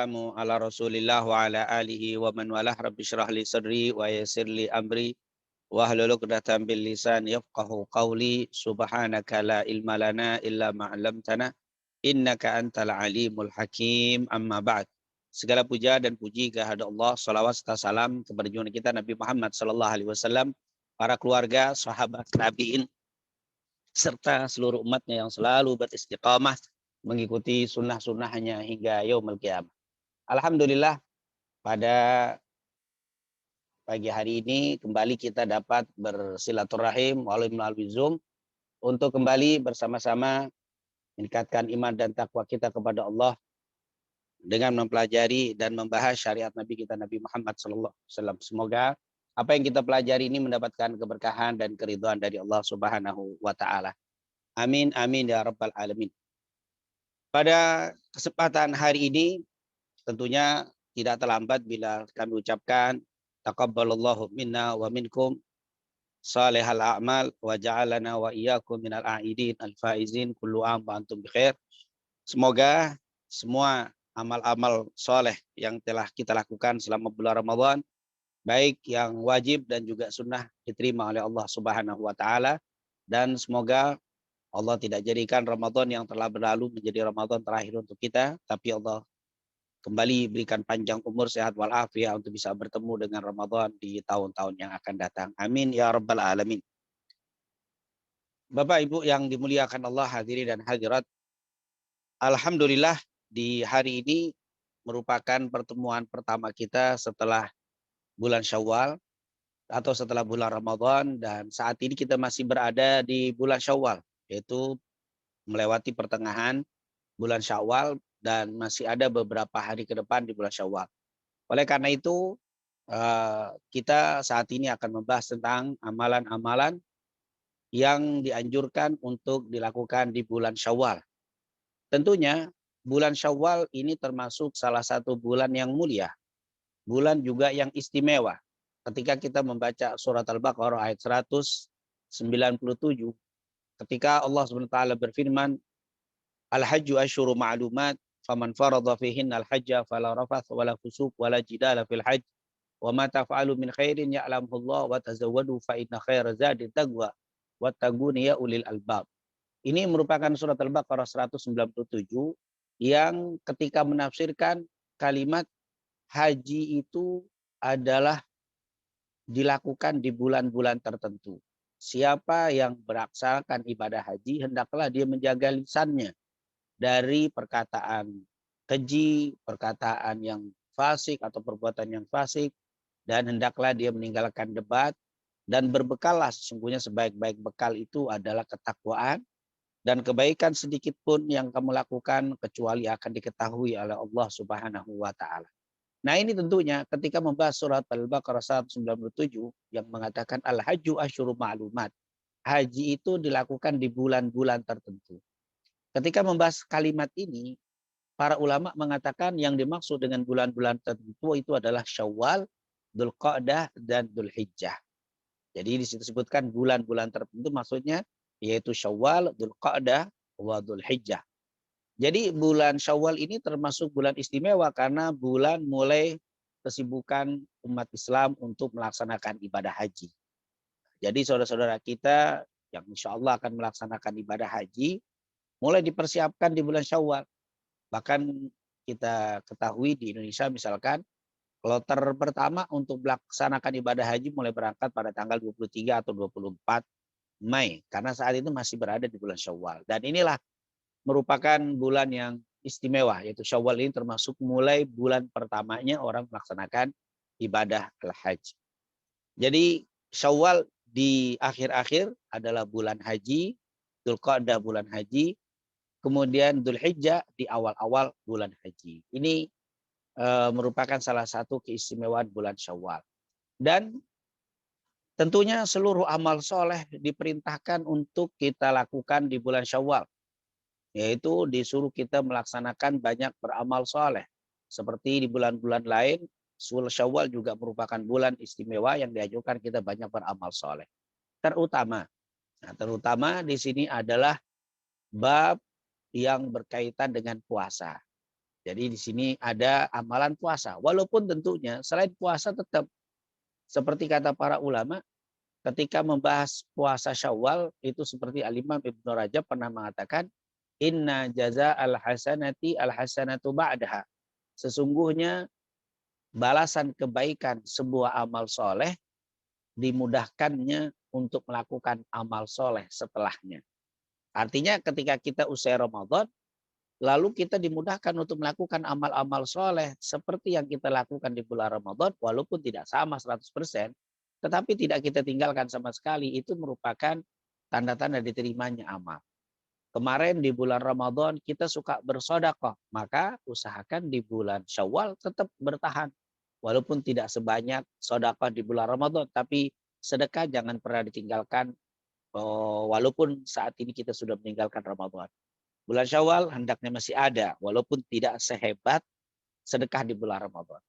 wassalamu ala Rasulillah wa ala alihi wa man walah. Rabbi syrah li sadri wa yassir li amri wa hlul 'uqdatam bil lisan yafqahu qawli. Subhanaka la ilma lana illa ma 'allamtana innaka antal alimul hakim. Amma ba'd. Segala puja dan puji kehadirat Allah, salawat serta salam kepada junjungan kita Nabi Muhammad sallallahu alaihi wasallam, para keluarga, sahabat, tabi'in serta seluruh umatnya yang selalu beristiqamah mengikuti sunnah-sunnahnya hingga yaumul qiyamah. Alhamdulillah, pada pagi hari ini kembali kita dapat bersilaturahim melalui Zoom untuk kembali bersama-sama meningkatkan iman dan takwa kita kepada Allah dengan mempelajari dan membahas syariat Nabi kita Nabi Muhammad SAW. Semoga apa yang kita pelajari ini mendapatkan keberkahan dan keridhaan dari Allah Subhanahu wa taala. Amin amin ya rabbal alamin. Pada kesempatan hari ini tentunya tidak terlambat bila kami ucapkan taqabbalallahu minna wa minkum salihal a'mal wa ja'alana wa iyyakum minal a'idin al-faizin kullu am wa antum bikhair. Semoga semua amal-amal soleh yang telah kita lakukan selama bulan Ramadan, baik yang wajib dan juga sunnah, diterima oleh Allah Subhanahu wa taala, dan semoga Allah tidak jadikan Ramadan yang telah berlalu menjadi Ramadan terakhir untuk kita, tapi Allah kembali berikan panjang umur, sehat walafiat untuk bisa bertemu dengan Ramadan di tahun-tahun yang akan datang. Amin ya rabbal alamin. Bapak Ibu yang dimuliakan Allah, hadirin dan hadirat, alhamdulillah di hari ini merupakan pertemuan pertama kita setelah bulan Syawal atau setelah bulan Ramadan, dan saat ini kita masih berada di bulan Syawal, yaitu melewati pertengahan bulan Syawal dan masih ada beberapa hari ke depan di bulan Syawal. Oleh karena itu, kita saat ini akan membahas tentang amalan-amalan yang dianjurkan untuk dilakukan di bulan Syawal. Tentunya bulan Syawal ini termasuk salah satu bulan yang mulia, bulan juga yang istimewa. Ketika kita membaca surat Al-Baqarah ayat 197, ketika Allah SWT berfirman, Al-hajju asyhuru ma'lumat, faman farada fihinna al-hajja fala rafath wala fusuq wala jidala fil hajj, wa ma taf'alu min khairin ya'lamuhu Allah wa tazawwadu fa inna khaira zadi taqwa wattaquni ya ulil albab. Ini merupakan surat Al-Baqarah 197 yang ketika menafsirkan kalimat haji itu adalah dilakukan di bulan-bulan tertentu. Siapa yang melaksanakan ibadah haji, hendaklah dia menjaga lisannya dari perkataan keji, perkataan yang fasik atau perbuatan yang fasik, dan hendaklah dia meninggalkan debat, dan berbekallah, sesungguhnya sebaik-baik bekal itu adalah ketakwaan, dan kebaikan sedikit pun yang kamu lakukan kecuali akan diketahui oleh Allah Subhanahu wa taala. Nah, ini tentunya ketika membahas surat Al-Baqarah 197 yang mengatakan al-hajju asyhuru ma'lumat. Haji itu dilakukan di bulan-bulan tertentu. Ketika membahas kalimat ini, para ulama mengatakan yang dimaksud dengan bulan-bulan tertentu itu adalah Syawal, Dzulqa'dah, dan Dzulhijjah. Jadi di situ disebutkan bulan-bulan tertentu, maksudnya yaitu Syawal, Dzulqa'dah, wa Dzulhijjah. Jadi bulan Syawal ini termasuk bulan istimewa karena bulan mulai kesibukan umat Islam untuk melaksanakan ibadah haji. Jadi saudara-saudara kita yang insya Allah akan melaksanakan ibadah haji mulai dipersiapkan di bulan Syawal. Bahkan kita ketahui di Indonesia misalkan kloter pertama untuk melaksanakan ibadah haji mulai berangkat pada tanggal 23 atau 24 Mei. Karena saat itu masih berada di bulan Syawal. Dan inilah merupakan bulan yang istimewa, yaitu Syawal ini termasuk mulai bulan pertamanya orang melaksanakan ibadah al-hajj. Jadi Syawal di akhir-akhir adalah bulan haji, Dzulqa'dah bulan haji, kemudian Dzulhijjah di awal-awal bulan haji. Ini merupakan salah satu keistimewaan bulan Syawal. Dan tentunya seluruh amal soleh diperintahkan untuk kita lakukan di bulan Syawal. Yaitu disuruh kita melaksanakan banyak beramal soleh. Seperti di bulan-bulan lain, Syawal juga merupakan bulan istimewa yang dianjurkan kita banyak beramal soleh. Terutama di sini adalah bab yang berkaitan dengan puasa. Jadi di sini ada amalan puasa. Walaupun tentunya selain puasa tetap seperti kata para ulama ketika membahas puasa Syawal itu seperti Al-Imam Ibnu Rajab pernah mengatakan inna jaza al-hasanati al-hasanatu ba'daha. Sesungguhnya balasan kebaikan sebuah amal soleh dimudahkannya untuk melakukan amal soleh setelahnya. Artinya ketika kita usai Ramadan, lalu kita dimudahkan untuk melakukan amal-amal soleh seperti yang kita lakukan di bulan Ramadan, walaupun tidak sama 100%, tetapi tidak kita tinggalkan sama sekali, itu merupakan tanda-tanda diterimanya amal. Kemarin di bulan Ramadan kita suka bersedekah, maka usahakan di bulan Syawal tetap bertahan. Walaupun tidak sebanyak sedekah di bulan Ramadan, tapi sedekah jangan pernah ditinggalkan walaupun saat ini kita sudah meninggalkan Ramadan. Bulan Syawal hendaknya masih ada, walaupun tidak sehebat sedekah di bulan Ramadan.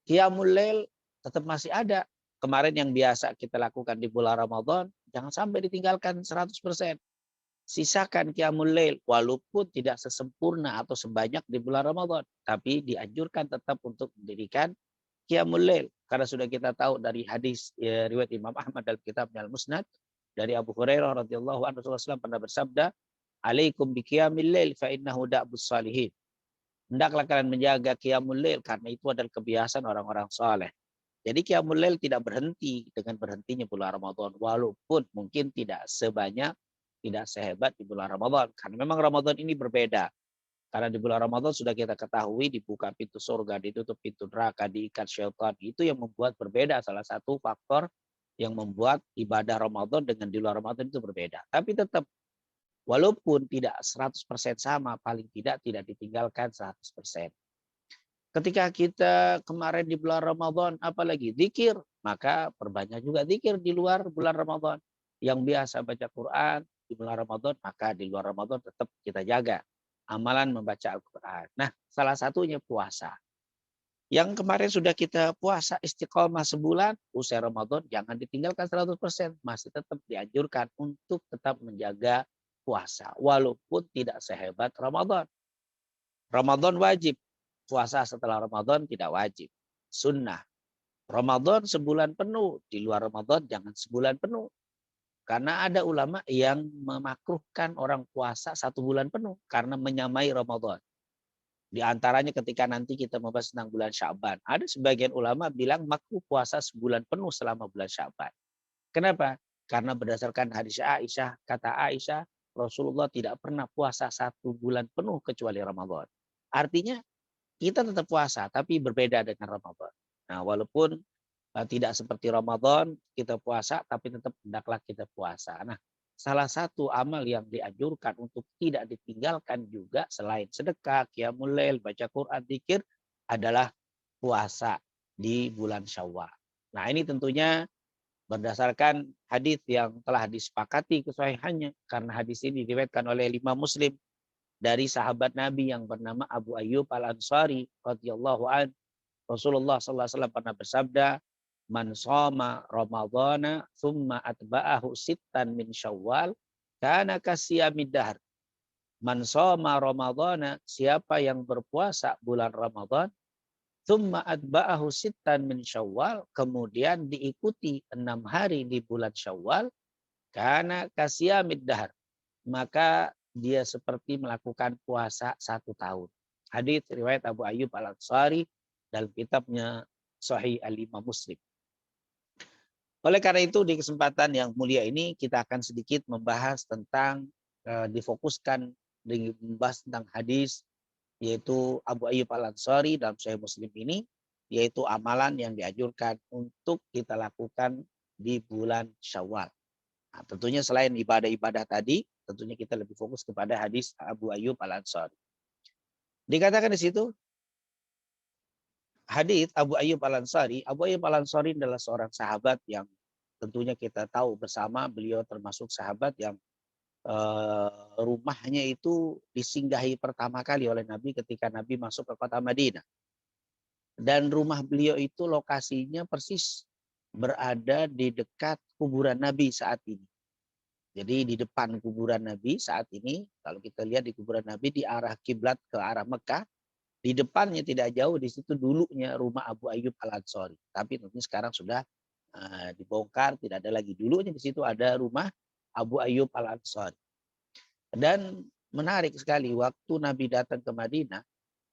Qiyamul Lail tetap masih ada. Kemarin yang biasa kita lakukan di bulan Ramadan, jangan sampai ditinggalkan 100%. Sisakan Qiyamul Lail, walaupun tidak sesempurna atau sebanyak di bulan Ramadan. Tapi dianjurkan tetap untuk mendirikan Qiyamul Lail. Karena sudah kita tahu dari hadis riwayat Imam Ahmad dalam kitabnya Al-Musnad, dari Abu Hurairah radhiyallahu anhu Rasulullah SAW pernah bersabda, "Alaikum bi qiyamil lail fa innahu da'bus salihin." Hendaklah kalian menjaga qiyamul lail karena itu adalah kebiasaan orang-orang saleh. Jadi qiyamul lail tidak berhenti dengan berhentinya bulan Ramadan walaupun mungkin tidak sebanyak tidak sehebat di bulan Ramadan karena memang Ramadan ini berbeda. Karena di bulan Ramadan sudah kita ketahui dibuka pintu surga, ditutup pintu neraka, diikat syaitan. Itu yang membuat berbeda, salah satu faktor yang membuat ibadah Ramadan dengan di luar Ramadan itu berbeda. Tapi tetap walaupun tidak 100% sama, paling tidak ditinggalkan 100%. Ketika kita kemarin di bulan Ramadan, apalagi zikir, maka perbanyak juga zikir di luar bulan Ramadan. Yang biasa baca Quran di bulan Ramadan, maka di luar Ramadan tetap kita jaga. Amalan membaca Al-Quran. Nah, salah satunya puasa. Yang kemarin sudah kita puasa istiqomah sebulan, usai Ramadan jangan ditinggalkan 100%. Masih tetap dianjurkan untuk tetap menjaga puasa. Walaupun tidak sehebat Ramadan. Ramadan wajib. Puasa setelah Ramadan tidak wajib. Sunnah. Ramadan sebulan penuh. Di luar Ramadan jangan sebulan penuh. Karena ada ulama yang memakruhkan orang puasa 1 bulan penuh. Karena menyamai Ramadan. Di antaranya ketika nanti kita membahas tentang bulan Sya'ban. Ada sebagian ulama bilang makruh puasa sebulan penuh selama bulan Sya'ban. Kenapa? Karena berdasarkan hadis Aisyah, kata Aisyah, Rasulullah tidak pernah puasa 1 bulan penuh kecuali Ramadan. Artinya kita tetap puasa, tapi berbeda dengan Ramadan. Nah, walaupun tidak seperti Ramadan, kita puasa, tapi tetap hendaklah kita puasa. Nah, salah satu amal yang dianjurkan untuk tidak ditinggalkan juga selain sedekah, qiyamul lail, baca Quran, zikir adalah puasa di bulan Syawal. Nah, ini tentunya berdasarkan hadis yang telah disepakati kesahihannya karena hadis ini diriwayatkan oleh Imam Muslim dari sahabat Nabi yang bernama Abu Ayyub Al-Ansari radhiyallahu an. Rasulullah sallallahu alaihi wasallam pernah bersabda, "Man shoma Ramadhana tsumma atba'ahu sittan min Syawal, kana kasiyamid dahr." Man shoma Ramadhana, siapa yang berpuasa bulan Ramadan, tsumma atba'ahu sittan min Syawal, kemudian diikuti 6 hari di bulan Syawal, kana kasiyamid dahr. Maka dia seperti melakukan puasa 1 tahun. Hadis riwayat Abu Ayyub Al-Ansari dalam kitabnya Sahih Al-Imam Muslim. Oleh karena itu di kesempatan yang mulia ini kita akan sedikit membahas tentang difokuskan membahas tentang hadis yaitu Abu Ayyub Al-Ansari dalam Sahih Muslim ini, yaitu amalan yang dianjurkan untuk kita lakukan di bulan Syawal. Nah, tentunya selain ibadah-ibadah tadi, tentunya kita lebih fokus kepada hadis Abu Ayyub Al-Ansari. Dikatakan di situ hadis Abu Ayyub Al-Ansari. Abu Ayyub Al-Ansari adalah seorang sahabat yang tentunya kita tahu bersama, beliau termasuk sahabat yang rumahnya itu disinggahi pertama kali oleh Nabi ketika Nabi masuk ke kota Madinah. Dan rumah beliau itu lokasinya persis berada di dekat kuburan Nabi saat ini. Jadi di depan kuburan Nabi saat ini, kalau kita lihat di kuburan Nabi di arah kiblat ke arah Mekah, Di depannya tidak jauh di situ dulunya rumah Abu Ayyub Al-Ansari. Tapi tentunya sekarang sudah dibongkar, tidak ada lagi. Dulunya di situ ada rumah Abu Ayyub Al-Ansari. Dan menarik sekali waktu Nabi datang ke Madinah,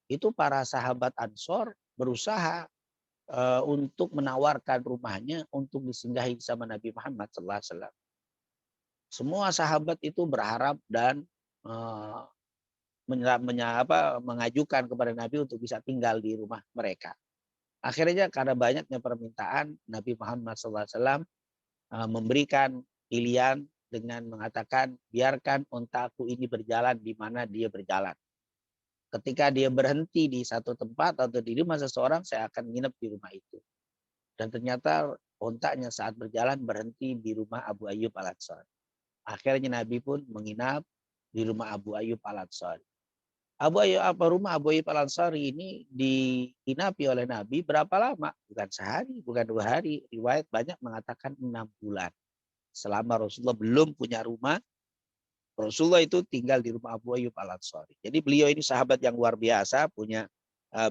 itu para sahabat Ansor berusaha untuk menawarkan rumahnya untuk disinggahi sama Nabi Muhammad SAW. Semua sahabat itu berharap dan eh, mengajukan kepada Nabi untuk bisa tinggal di rumah mereka. Akhirnya karena banyaknya permintaan, Nabi Muhammad SAW memberikan pilihan dengan mengatakan, biarkan untaku ini berjalan di mana dia berjalan. Ketika dia berhenti di satu tempat atau di rumah seseorang, saya akan nginep di rumah itu. Dan ternyata ontaknya saat berjalan berhenti di rumah Abu Ayyub Al-Ansari. Akhirnya Nabi pun menginap di rumah Abu Ayyub Al-Ansari. Rumah Abu Ayyub Al-Ansari ini diinapi oleh Nabi berapa lama? Bukan sehari, bukan 2 hari. Riwayat banyak mengatakan 6 bulan. Selama Rasulullah belum punya rumah, Rasulullah itu tinggal di rumah Abu Ayyub Al-Ansari. Jadi beliau ini sahabat yang luar biasa, punya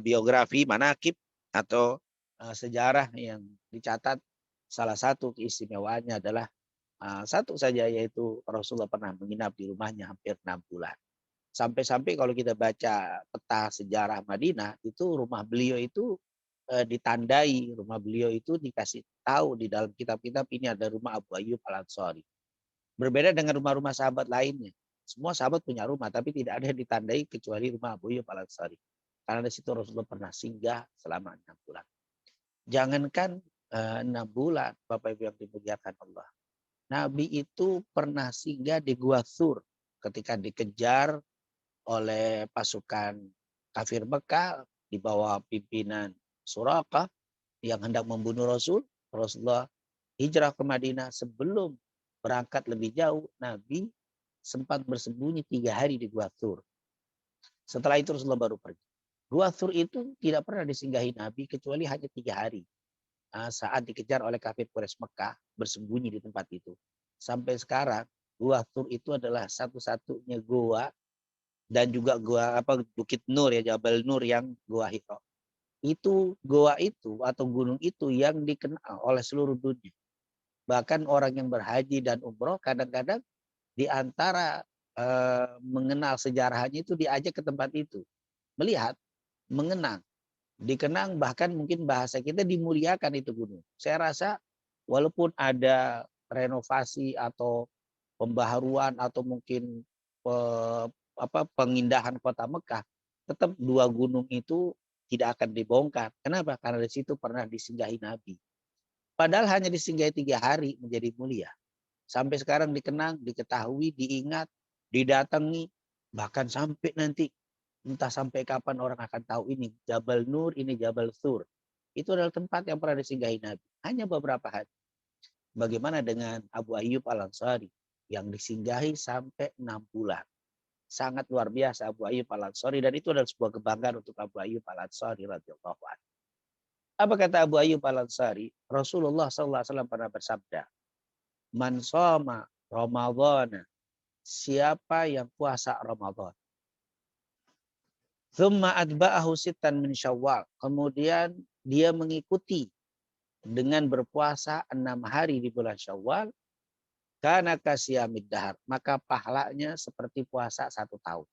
biografi, manaqib atau sejarah yang dicatat. Salah satu keistimewaannya adalah satu saja, yaitu Rasulullah pernah menginap di rumahnya hampir 6 bulan. Sampai-sampai kalau kita baca peta sejarah Madinah, itu rumah beliau itu ditandai, rumah beliau itu dikasih tahu di dalam kitab-kitab ini ada rumah Abu Ayyub Al-Ansari. Berbeda dengan rumah-rumah sahabat lainnya. Semua sahabat punya rumah, tapi tidak ada yang ditandai kecuali rumah Abu Ayyub Al-Ansari. Karena di situ Rasulullah pernah singgah selama 6 bulan. Jangankan 6 bulan, Bapak Ibu yang dimuliakan Allah. Nabi itu pernah singgah di Gua Thur ketika dikejar oleh pasukan kafir Mekah di bawah pimpinan Suraqah yang hendak membunuh Rasul. Rasulullah hijrah ke Madinah. Sebelum berangkat lebih jauh, Nabi sempat bersembunyi 3 hari di Gua Thur. Setelah itu Rasulullah baru pergi. Gua Thur itu tidak pernah disinggahi Nabi kecuali hanya 3 hari. Saat dikejar oleh kafir Quraisy Mekah, bersembunyi di tempat itu. Sampai sekarang, Gua Thur itu adalah satu-satunya goa dan juga Bukit Nur ya, Jabal Nur yang Goa Hiro. Itu goa itu atau gunung itu yang dikenal oleh seluruh dunia. Bahkan orang yang berhaji dan umroh kadang-kadang di antara mengenal sejarahnya itu diajak ke tempat itu. Melihat, mengenang, dikenang, bahkan mungkin bahasa kita dimuliakan itu gunung. Saya rasa walaupun ada renovasi atau pembaharuan atau mungkin pengindahan kota Mekah, tetap 2 gunung itu tidak akan dibongkar. Kenapa? Karena di situ pernah disinggahi Nabi. Padahal hanya disinggahi 3 hari menjadi mulia. Sampai sekarang dikenang, diketahui, diingat, didatangi, bahkan sampai nanti entah sampai kapan orang akan tahu ini Jabal Nur, ini Jabal Thur. Itu adalah tempat yang pernah disinggahi Nabi. Hanya beberapa hari. Bagaimana dengan Abu Ayyub Al-Ansari yang disinggahi sampai 6 bulan. Sangat luar biasa Abu Ayyub Al-Ansari, dan itu adalah sebuah kebanggaan untuk Abu Ayyub Al-Ansari radhiyallahu anhu. Apa kata Abu Ayyub Al-Ansari? Rasulullah SAW pernah bersabda, "Man shoma Ramadhana," siapa yang puasa Ramadan, "tsumma atba'ahu sittan min Syawal," kemudian dia mengikuti dengan berpuasa 6 hari di bulan Syawal, kana kasiyamid dahar, maka pahalanya seperti puasa 1 tahun.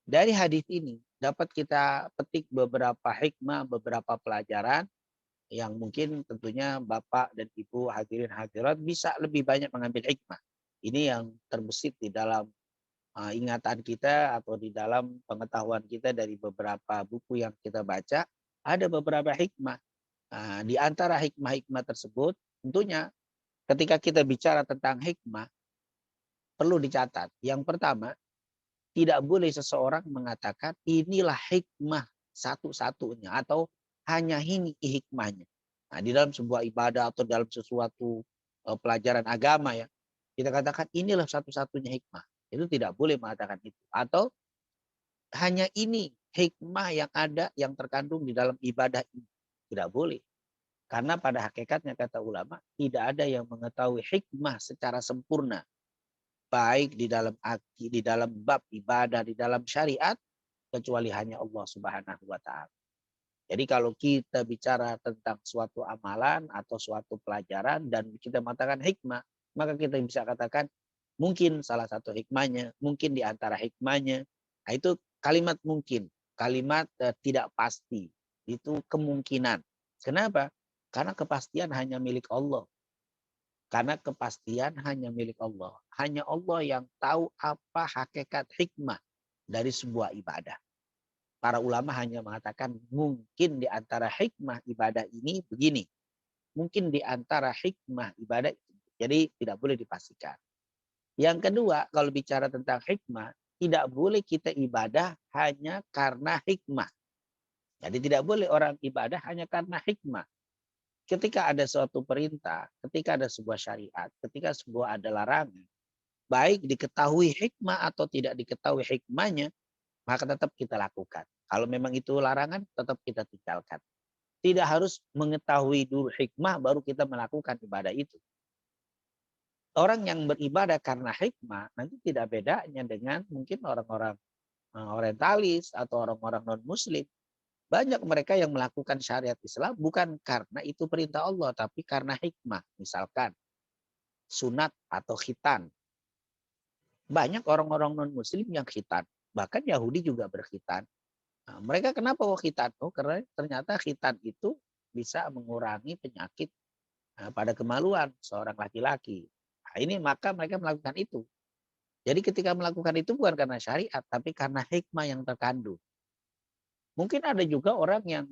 Dari hadis ini dapat kita petik beberapa hikmah, beberapa pelajaran yang mungkin tentunya Bapak dan Ibu hadirin hadirat bisa lebih banyak mengambil hikmah. Ini yang terbesit di dalam ingatan kita atau di dalam pengetahuan kita dari beberapa buku yang kita baca. Ada beberapa hikmah. Di antara hikmah-hikmah tersebut tentunya ketika kita bicara tentang hikmah, perlu dicatat. Yang pertama, tidak boleh seseorang mengatakan inilah hikmah satu-satunya atau hanya ini hikmahnya. Nah, di dalam sebuah ibadah atau dalam sesuatu pelajaran agama ya, kita katakan inilah satu-satunya hikmah. Itu tidak boleh mengatakan itu. Atau hanya ini hikmah yang ada yang terkandung di dalam ibadah ini. Tidak boleh. Karena pada hakikatnya kata ulama, tidak ada yang mengetahui hikmah secara sempurna. Baik di dalam bab ibadah, di dalam syariat, kecuali hanya Allah Subhanahu wa taala. Jadi kalau kita bicara tentang suatu amalan atau suatu pelajaran dan kita mengatakan hikmah, maka kita bisa katakan mungkin salah satu hikmahnya, mungkin di antara hikmahnya. Nah, itu kalimat mungkin, kalimat tidak pasti. Itu kemungkinan. Kenapa? Karena kepastian hanya milik Allah. Karena kepastian hanya milik Allah. Hanya Allah yang tahu apa hakikat hikmah dari sebuah ibadah. Para ulama hanya mengatakan mungkin di antara hikmah ibadah ini begini. Mungkin di antara hikmah ibadah itu. Jadi tidak boleh dipastikan. Yang kedua, kalau bicara tentang hikmah, tidak boleh kita ibadah hanya karena hikmah. Jadi tidak boleh orang ibadah hanya karena hikmah. Ketika ada suatu perintah, ketika ada sebuah syariat, ketika sebuah ada larangan, baik diketahui hikmah atau tidak diketahui hikmahnya, maka tetap kita lakukan. Kalau memang itu larangan, tetap kita tinggalkan. Tidak harus mengetahui dulu hikmah baru kita melakukan ibadah itu. Orang yang beribadah karena hikmah nanti tidak bedanya dengan mungkin orang-orang orientalis atau orang-orang non-muslim. Banyak mereka yang melakukan syariat Islam bukan karena itu perintah Allah, tapi karena hikmah. Misalkan sunat atau khitan. Banyak orang-orang non-muslim yang khitan. Bahkan Yahudi juga berkhitan. Nah, mereka kenapa kok khitan? Oh, karena ternyata khitan itu bisa mengurangi penyakit pada kemaluan seorang laki-laki. Nah, ini maka mereka melakukan itu. Jadi ketika melakukan itu bukan karena syariat, tapi karena hikmah yang terkandung. Mungkin ada juga orang yang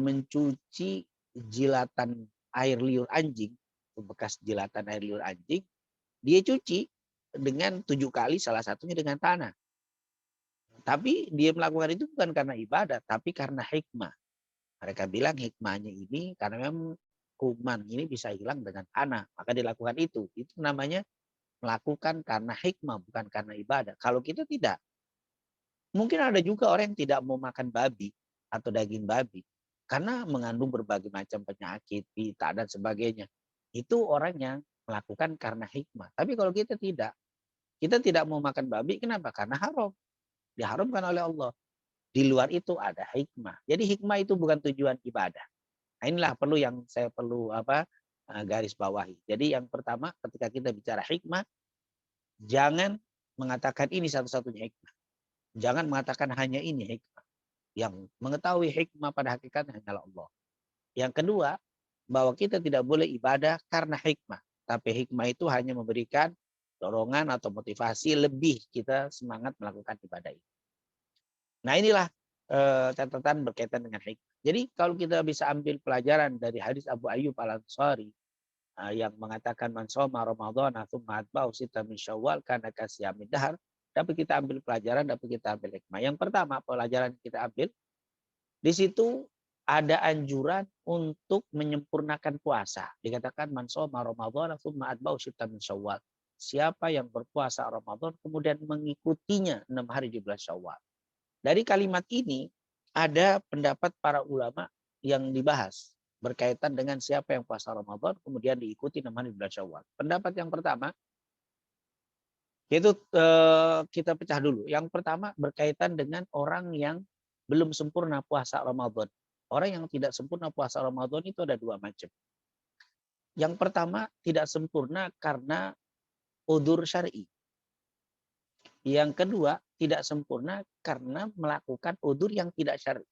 mencuci jilatan air liur anjing, bekas jilatan air liur anjing, dia cuci dengan 7 kali, salah satunya dengan tanah. Tapi dia melakukan itu bukan karena ibadah, tapi karena hikmah. Mereka bilang hikmahnya ini karena memang kuman ini bisa hilang dengan tanah. Maka dilakukan itu. Itu namanya melakukan karena hikmah, bukan karena ibadah. Kalau kita tidak. Mungkin ada juga orang yang tidak mau makan babi atau daging babi. Karena mengandung berbagai macam penyakit, pita, dan sebagainya. Itu orang yang melakukan karena hikmah. Tapi kalau kita tidak mau makan babi, kenapa? Karena haram. Diharamkan oleh Allah. Di luar itu ada hikmah. Jadi hikmah itu bukan tujuan ibadah. Nah, inilah yang saya perlu garis bawahi. Jadi yang pertama ketika kita bicara hikmah, jangan mengatakan ini satu-satunya hikmah. Jangan mengatakan hanya ini hikmah. Yang mengetahui hikmah pada hakikatnya hanyalah Allah. Yang kedua, bahwa kita tidak boleh ibadah karena hikmah. Tapi hikmah itu hanya memberikan dorongan atau motivasi lebih kita semangat melakukan ibadah itu. Nah, inilah catatan berkaitan dengan hikmah. Jadi kalau kita bisa ambil pelajaran dari hadis Abu Ayyub Al-Ansari yang mengatakan man shoma Ramadhana tsumma atba'ahu sitta min Syawal kana kasiyamid dahar, dapat kita ambil pelajaran, dapat kita ambil hikmah. Yang pertama, pelajaran kita ambil di situ ada anjuran untuk menyempurnakan puasa. Dikatakan man shoma Ramadhana tsumma atba'ahu sitta min Syawal. Siapa yang berpuasa Ramadan kemudian mengikutinya 6 hari di bulan Syawal. Dari kalimat ini ada pendapat para ulama yang dibahas berkaitan dengan siapa yang puasa Ramadan kemudian diikuti 6 hari bulan Syawal. Pendapat yang pertama yaitu kita pecah dulu. Yang pertama berkaitan dengan orang yang belum sempurna puasa Ramadan. Orang yang tidak sempurna puasa Ramadan itu ada 2 macam. Yang pertama tidak sempurna karena udzur syar'i. Yang kedua, tidak sempurna karena melakukan udzur yang tidak syar'i.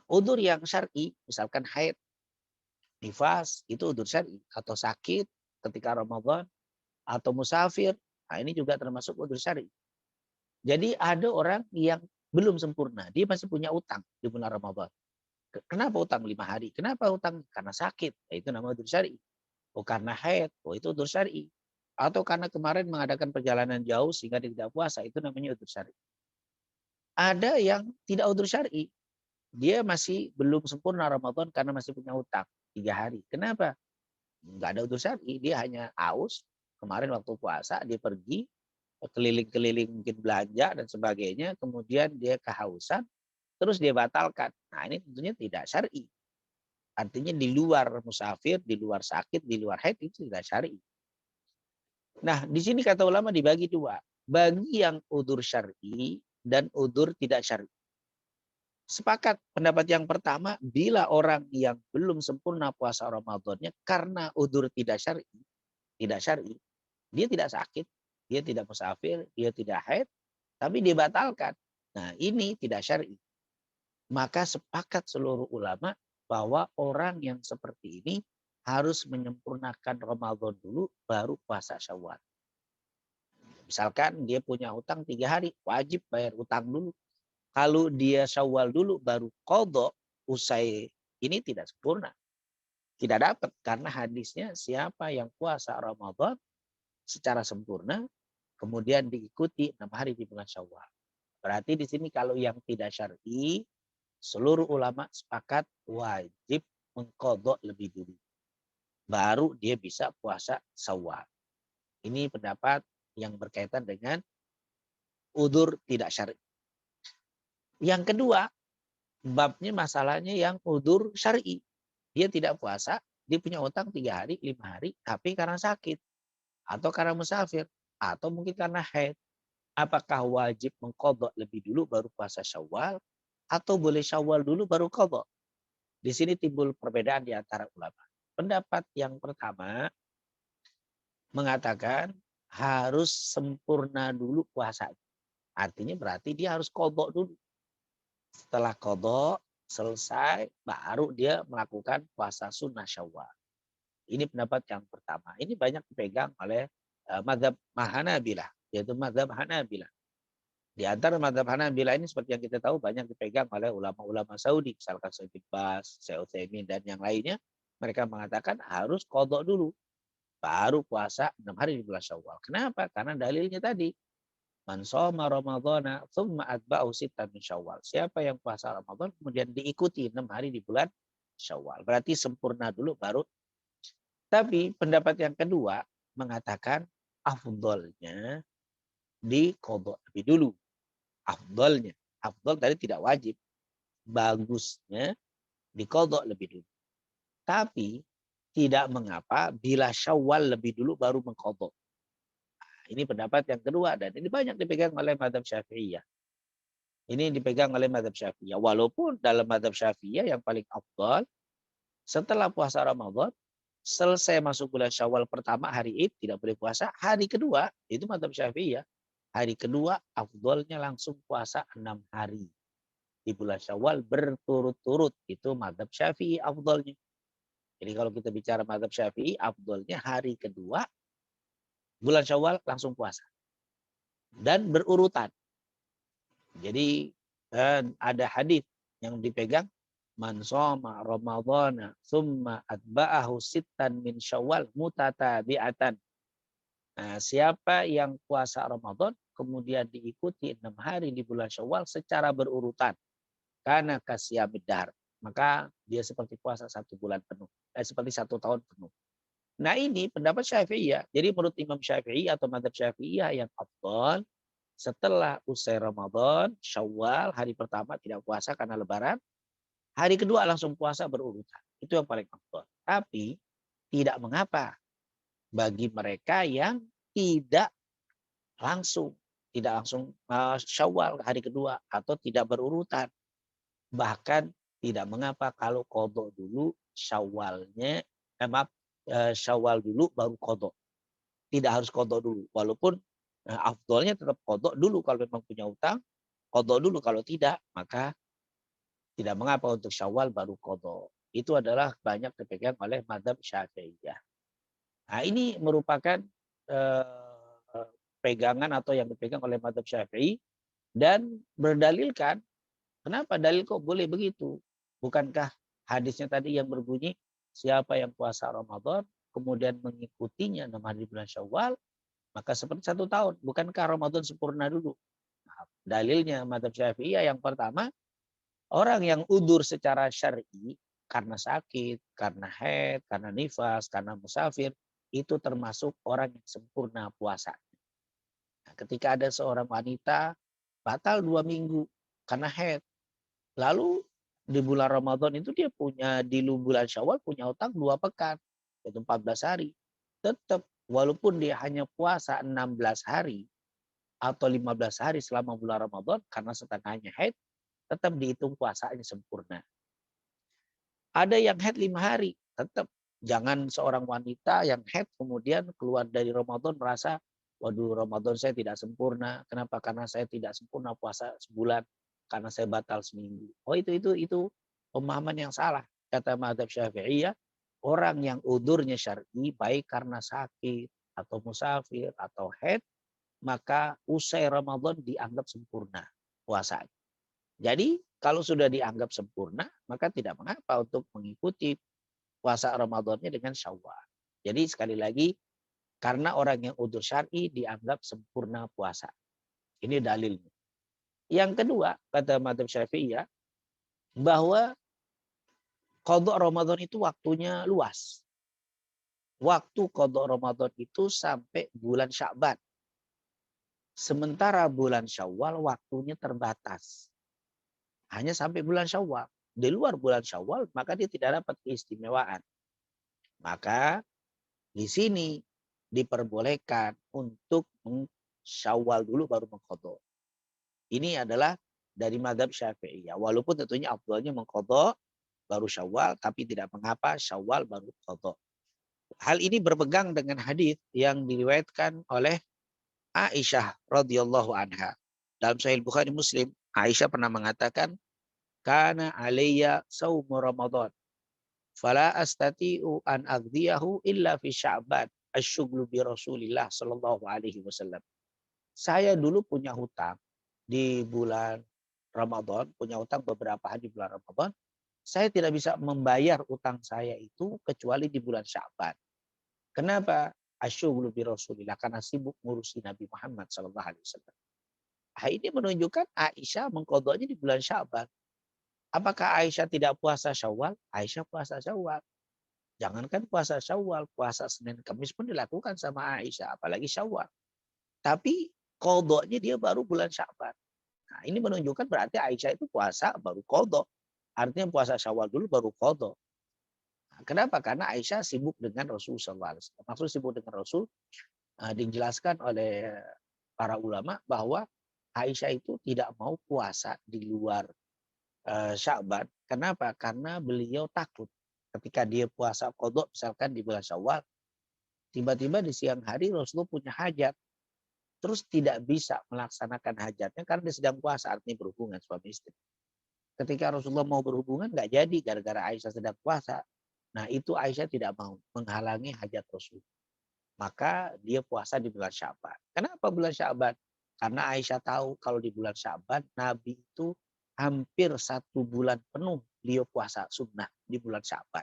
Udzur yang syar'i, misalkan haid, nifas, itu udzur syar'i. Atau sakit ketika Ramadan, atau musafir, nah ini juga termasuk udzur syar'i. Jadi ada orang yang belum sempurna, dia masih punya utang di bulan Ramadan. Kenapa utang 5 hari? Kenapa utang? Karena sakit, itu namanya udzur syar'i. Oh karena haid, oh itu udzur syar'i. Atau karena kemarin mengadakan perjalanan jauh sehingga dia tidak puasa, itu namanya udzur syar'i. Ada yang tidak udzur syar'i. Dia masih belum sempurna Ramadan karena masih punya hutang 3 hari. Kenapa? Enggak ada udzur syar'i, dia hanya aus. Kemarin waktu puasa dia pergi keliling-keliling mungkin belanja dan sebagainya, kemudian dia kehausan, terus dia batalkan. Nah, ini tentunya tidak syar'i. Artinya di luar musafir, di luar sakit, di luar haid itu tidak syar'i. Nah, di sini kata ulama dibagi 2. Bagi yang udzur syar'i, dan udzur tidak syar'i. Sepakat pendapat yang pertama, bila orang yang belum sempurna puasa Ramadannya karena udzur tidak syar'i, dia tidak sakit, dia tidak musafir, dia tidak haid, tapi dibatalkan. Nah, ini tidak syar'i. Maka sepakat seluruh ulama bahwa orang yang seperti ini harus menyempurnakan Ramadan dulu baru puasa Syawal. Misalkan dia punya utang 3 hari, wajib bayar utang dulu. Kalau dia Syawal dulu baru qadha, usai ini tidak sempurna. Tidak dapat karena hadisnya siapa yang puasa Ramadan secara sempurna kemudian diikuti 6 hari di bulan Syawal. Berarti di sini kalau yang tidak syar'i, seluruh ulama sepakat wajib mengqadha lebih dulu. Baru dia bisa puasa Syawal. Ini pendapat yang berkaitan dengan udzur tidak syar'i. Yang kedua, babnya masalahnya yang udzur syar'i. Dia tidak puasa, dia punya utang 3 hari, 5 hari, tapi karena sakit atau karena musafir atau mungkin karena haid. Apakah wajib mengqadha lebih dulu baru puasa Syawal atau boleh Syawal dulu baru qadha? Di sini timbul perbedaan di antara ulama. Pendapat yang pertama mengatakan harus sempurna dulu puasa. Artinya berarti dia harus qadha dulu. Setelah qadha selesai baru dia melakukan puasa sunnah Syawal. Ini pendapat yang pertama. Ini banyak dipegang oleh mazhab Hanabilah, yaitu mazhab Hanabilah. Di antara mazhab Hanabilah ini seperti yang kita tahu banyak dipegang oleh ulama-ulama Saudi, misalkan Syekh bin Baz, Syekh Utsaimin dan yang lainnya. Mereka mengatakan harus qadha dulu, baru puasa 6 hari di bulan Syawal. Kenapa? Karena dalilnya tadi, man shoma ramadhana tsumma atba'ahu sittan min Syawal. Siapa yang puasa Ramadan kemudian diikuti 6 hari di bulan Syawal. Berarti sempurna dulu baru. Tapi pendapat yang kedua mengatakan afdolnya diqadha lebih dulu. Afdolnya. Afdol tadi tidak wajib. Bagusnya diqadha lebih dulu. Tapi tidak mengapa bila Syawal lebih dulu baru mengqadha. Ini pendapat yang kedua dan ini banyak dipegang oleh mazhab Syafi'iyah. Ini dipegang oleh mazhab Syafi'iyah. Walaupun dalam mazhab Syafi'iyah yang paling afdal setelah puasa Ramadan selesai masuk bulan Syawal pertama hari Id tidak boleh puasa. Hari kedua itu mazhab Syafi'iyah. Hari kedua afdalnya langsung puasa 6 hari di bulan Syawal berturut-turut. Itu mazhab Syafi'i afdalnya. Jadi kalau kita bicara mazhab Syafi'i afdalnya hari kedua bulan Syawal langsung puasa. Dan berurutan. Jadi ada hadis yang dipegang man shoma ramadhana tsumma atba'ahu sittan min Syawal mutatabi'atan. Nah, siapa yang puasa Ramadan kemudian diikuti 6 hari di bulan Syawal secara berurutan karena kasiyamid dahr, maka dia seperti puasa 1 bulan penuh, seperti 1 tahun penuh. Nah ini pendapat Syafi'iyah. Jadi menurut Imam Syafi'i atau mazhab Syafi'iyah yang afdal setelah usai Ramadan, Syawal hari pertama tidak puasa karena lebaran, hari kedua langsung puasa berurutan. Itu yang paling afdal. Tapi tidak mengapa bagi mereka yang tidak langsung Syawal hari kedua atau tidak berurutan. Bahkan tidak mengapa kalau qadha dulu Syawalnya Syawal dulu baru qadha. Tidak harus qadha dulu. Walaupun afdolnya tetap qadha dulu kalau memang punya utang, qadha dulu kalau tidak, maka tidak mengapa untuk Syawal baru qadha. Itu adalah banyak dipegang oleh mazhab Syafi'iyah. Nah, ini merupakan pegangan atau yang dipegang oleh mazhab Syafi'i dan berdalilkan kenapa dalil kok boleh begitu? Bukankah hadisnya tadi yang berbunyi siapa yang puasa Ramadan kemudian mengikutinya 6 hari bulan Syawal maka seperti 1 tahun. Bukankah Ramadan sempurna dulu? Nah, dalilnya mazhab Syafi'iyah yang pertama orang yang udur secara syar'i karena sakit, karena haid, karena nifas, karena musafir itu termasuk orang yang sempurna puasa. Nah, ketika ada seorang wanita batal 2 minggu karena haid, lalu di bulan Ramadan itu dia punya di bulan Syawal punya utang 2 pekan, yaitu 14 hari. Tetap walaupun dia hanya puasa 16 hari, atau 15 hari selama bulan Ramadan karena setengahnya haid, tetap dihitung puasanya sempurna. Ada yang haid 5 hari, tetap jangan seorang wanita yang haid kemudian keluar dari Ramadan merasa, waduh Ramadan saya tidak sempurna. Kenapa? Karena saya tidak sempurna puasa sebulan karena saya batal seminggu. Oh itu pemahaman yang salah. Kata mazhab Syafi'iyah, orang yang udurnya syar'i baik karena sakit atau musafir atau haid, maka usai Ramadan dianggap sempurna puasanya. Jadi kalau sudah dianggap sempurna, maka tidak mengapa untuk mengikuti puasa Ramadannya dengan Syawal. Jadi sekali lagi, karena orang yang udzur syar'i dianggap sempurna puasa. Ini dalilnya. Yang kedua, kata madzhab Syafi'iyah, bahwa qadha Ramadan itu waktunya luas. Waktu qadha Ramadan itu sampai bulan Sya'ban. Sementara bulan Syawal waktunya terbatas. Hanya sampai bulan Syawal. Di luar bulan Syawal, maka dia tidak dapat keistimewaan. Maka di sini diperbolehkan untuk Syawal dulu baru mengqadha. Ini adalah dari mazhab Syafi'iyah. Walaupun tentunya afdhalnya mengqadha baru Syawal, tapi tidak mengapa Syawal baru qadha. Hal ini berpegang dengan hadis yang diriwayatkan oleh Aisyah radhiyallahu anha. Dalam Sahih Bukhari Muslim, Aisyah pernah mengatakan, "Kana alayya saumu Ramadan, fala astati'u an aghdhiyahu illa fi Sya'ban, asyghulu bi Rasulillah sallallahu alaihi wasallam." Saya dulu punya hutang di bulan Ramadan, punya hutang beberapa hari di bulan Ramadan. Saya tidak bisa membayar utang saya itu kecuali di bulan Sya'ban. Kenapa? Asyghulu bi Rasulillah, karena sibuk ngurusi Nabi Muhammad sallallahu alaihi wasallam. Ini menunjukkan Aisyah mengqadhanya di bulan Sya'ban. Apakah Aisyah tidak puasa Syawal? Aisyah puasa Syawal. Jangankan puasa Syawal, puasa Senin Kamis pun dilakukan sama Aisyah, apalagi Syawal. Tapi qadhanya dia baru bulan Sya'ban. Nah, ini menunjukkan berarti Aisyah itu puasa baru qadha. Artinya puasa Syawal dulu baru qadha. Nah, kenapa? Karena Aisyah sibuk dengan Rasul sallallahu alaihi wasallam. Maksud sibuk dengan Rasul dijelaskan oleh para ulama bahwa Aisyah itu tidak mau puasa di luar Sya'ban. Kenapa? Karena beliau takut ketika dia puasa qadha misalkan di bulan Syawal, tiba-tiba di siang hari Rasulullah punya hajat, terus tidak bisa melaksanakan hajatnya karena dia sedang puasa, artinya berhubungan suami istri. Ketika Rasulullah mau berhubungan nggak jadi gara-gara Aisyah sedang puasa. Nah itu Aisyah tidak mau menghalangi hajat Rasul. Maka dia puasa di bulan Sya'ban. Kenapa bulan Sya'ban? Karena Aisyah tahu kalau di bulan Sya'ban Nabi itu hampir 1 bulan penuh beliau puasa sunnah di bulan Sya'ban.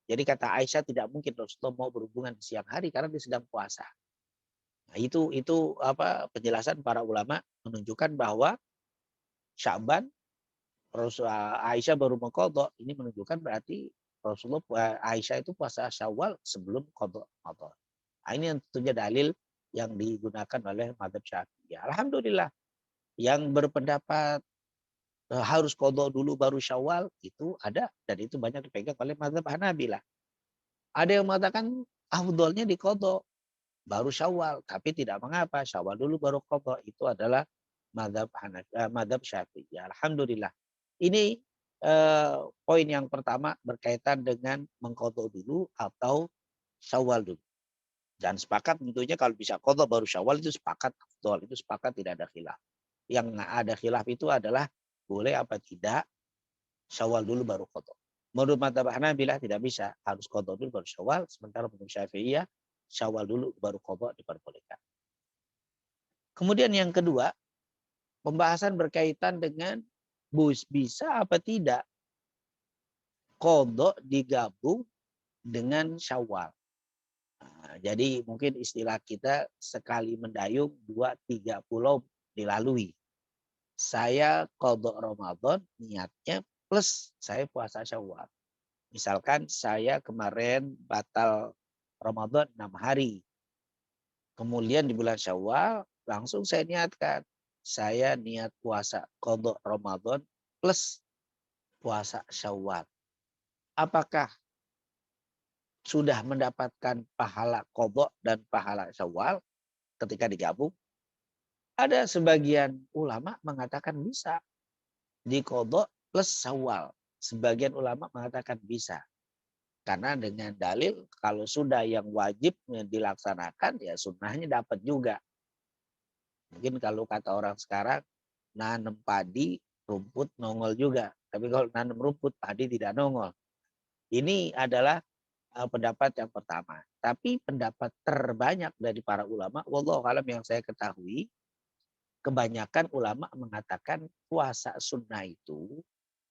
Jadi kata Aisyah tidak mungkin Rasulullah mau berhubungan di siang hari karena dia sedang puasa. Nah, itu apa penjelasan para ulama menunjukkan bahwa Sya'ban Aisyah baru mengqadha. Ini menunjukkan berarti Aisyah itu puasa Syawal sebelum qadha Ramadan. Nah, ini yang tentunya dalil yang digunakan oleh mazhab Syafi'iyah. Alhamdulillah yang berpendapat harus qadha dulu baru Syawal itu ada dan itu banyak dipegang oleh mazhab Hanabilah. Ada yang mengatakan afdhalnya di qadha baru Syawal, tapi tidak mengapa Syawal dulu baru qadha. Itu adalah mazhab Syafi'iyah. Alhamdulillah. Ini poin yang pertama berkaitan dengan mengqadha dulu atau Syawal dulu. Dan sepakat tentunya kalau bisa qadha baru Syawal itu sepakat afdhal, itu sepakat tidak ada khilaf. Yang ada khilaf itu adalah boleh apa tidak Syawal dulu baru qadha. Menurut mazhab Hanabilah tidak bisa, harus qadha dulu baru Syawal, sementara menurut Syafi'iyah Syawal dulu baru qadha diperbolehkan. Kemudian yang kedua, pembahasan berkaitan dengan bisa apa tidak qadha digabung dengan Syawal. Nah, jadi mungkin istilah kita sekali mendayung 2-3 pulau dilalui. Saya qadha Ramadan niatnya plus saya puasa Syawal. Misalkan saya kemarin batal Ramadan 6 hari. Kemudian di bulan Syawal langsung saya niatkan. Saya niat puasa qadha Ramadan plus puasa Syawal. Apakah sudah mendapatkan pahala qadha dan pahala Syawal ketika digabung? Ada sebagian ulama mengatakan bisa diqadha plus Syawal. Sebagian ulama mengatakan bisa. Karena dengan dalil kalau sudah yang wajibnya dilaksanakan ya sunnahnya dapat juga. Mungkin kalau kata orang sekarang nanam padi rumput nongol juga. Tapi kalau nanam rumput padi tidak nongol. Ini adalah pendapat yang pertama. Tapi pendapat terbanyak dari para ulama, wallahu alam yang saya ketahui, kebanyakan ulama mengatakan puasa sunnah itu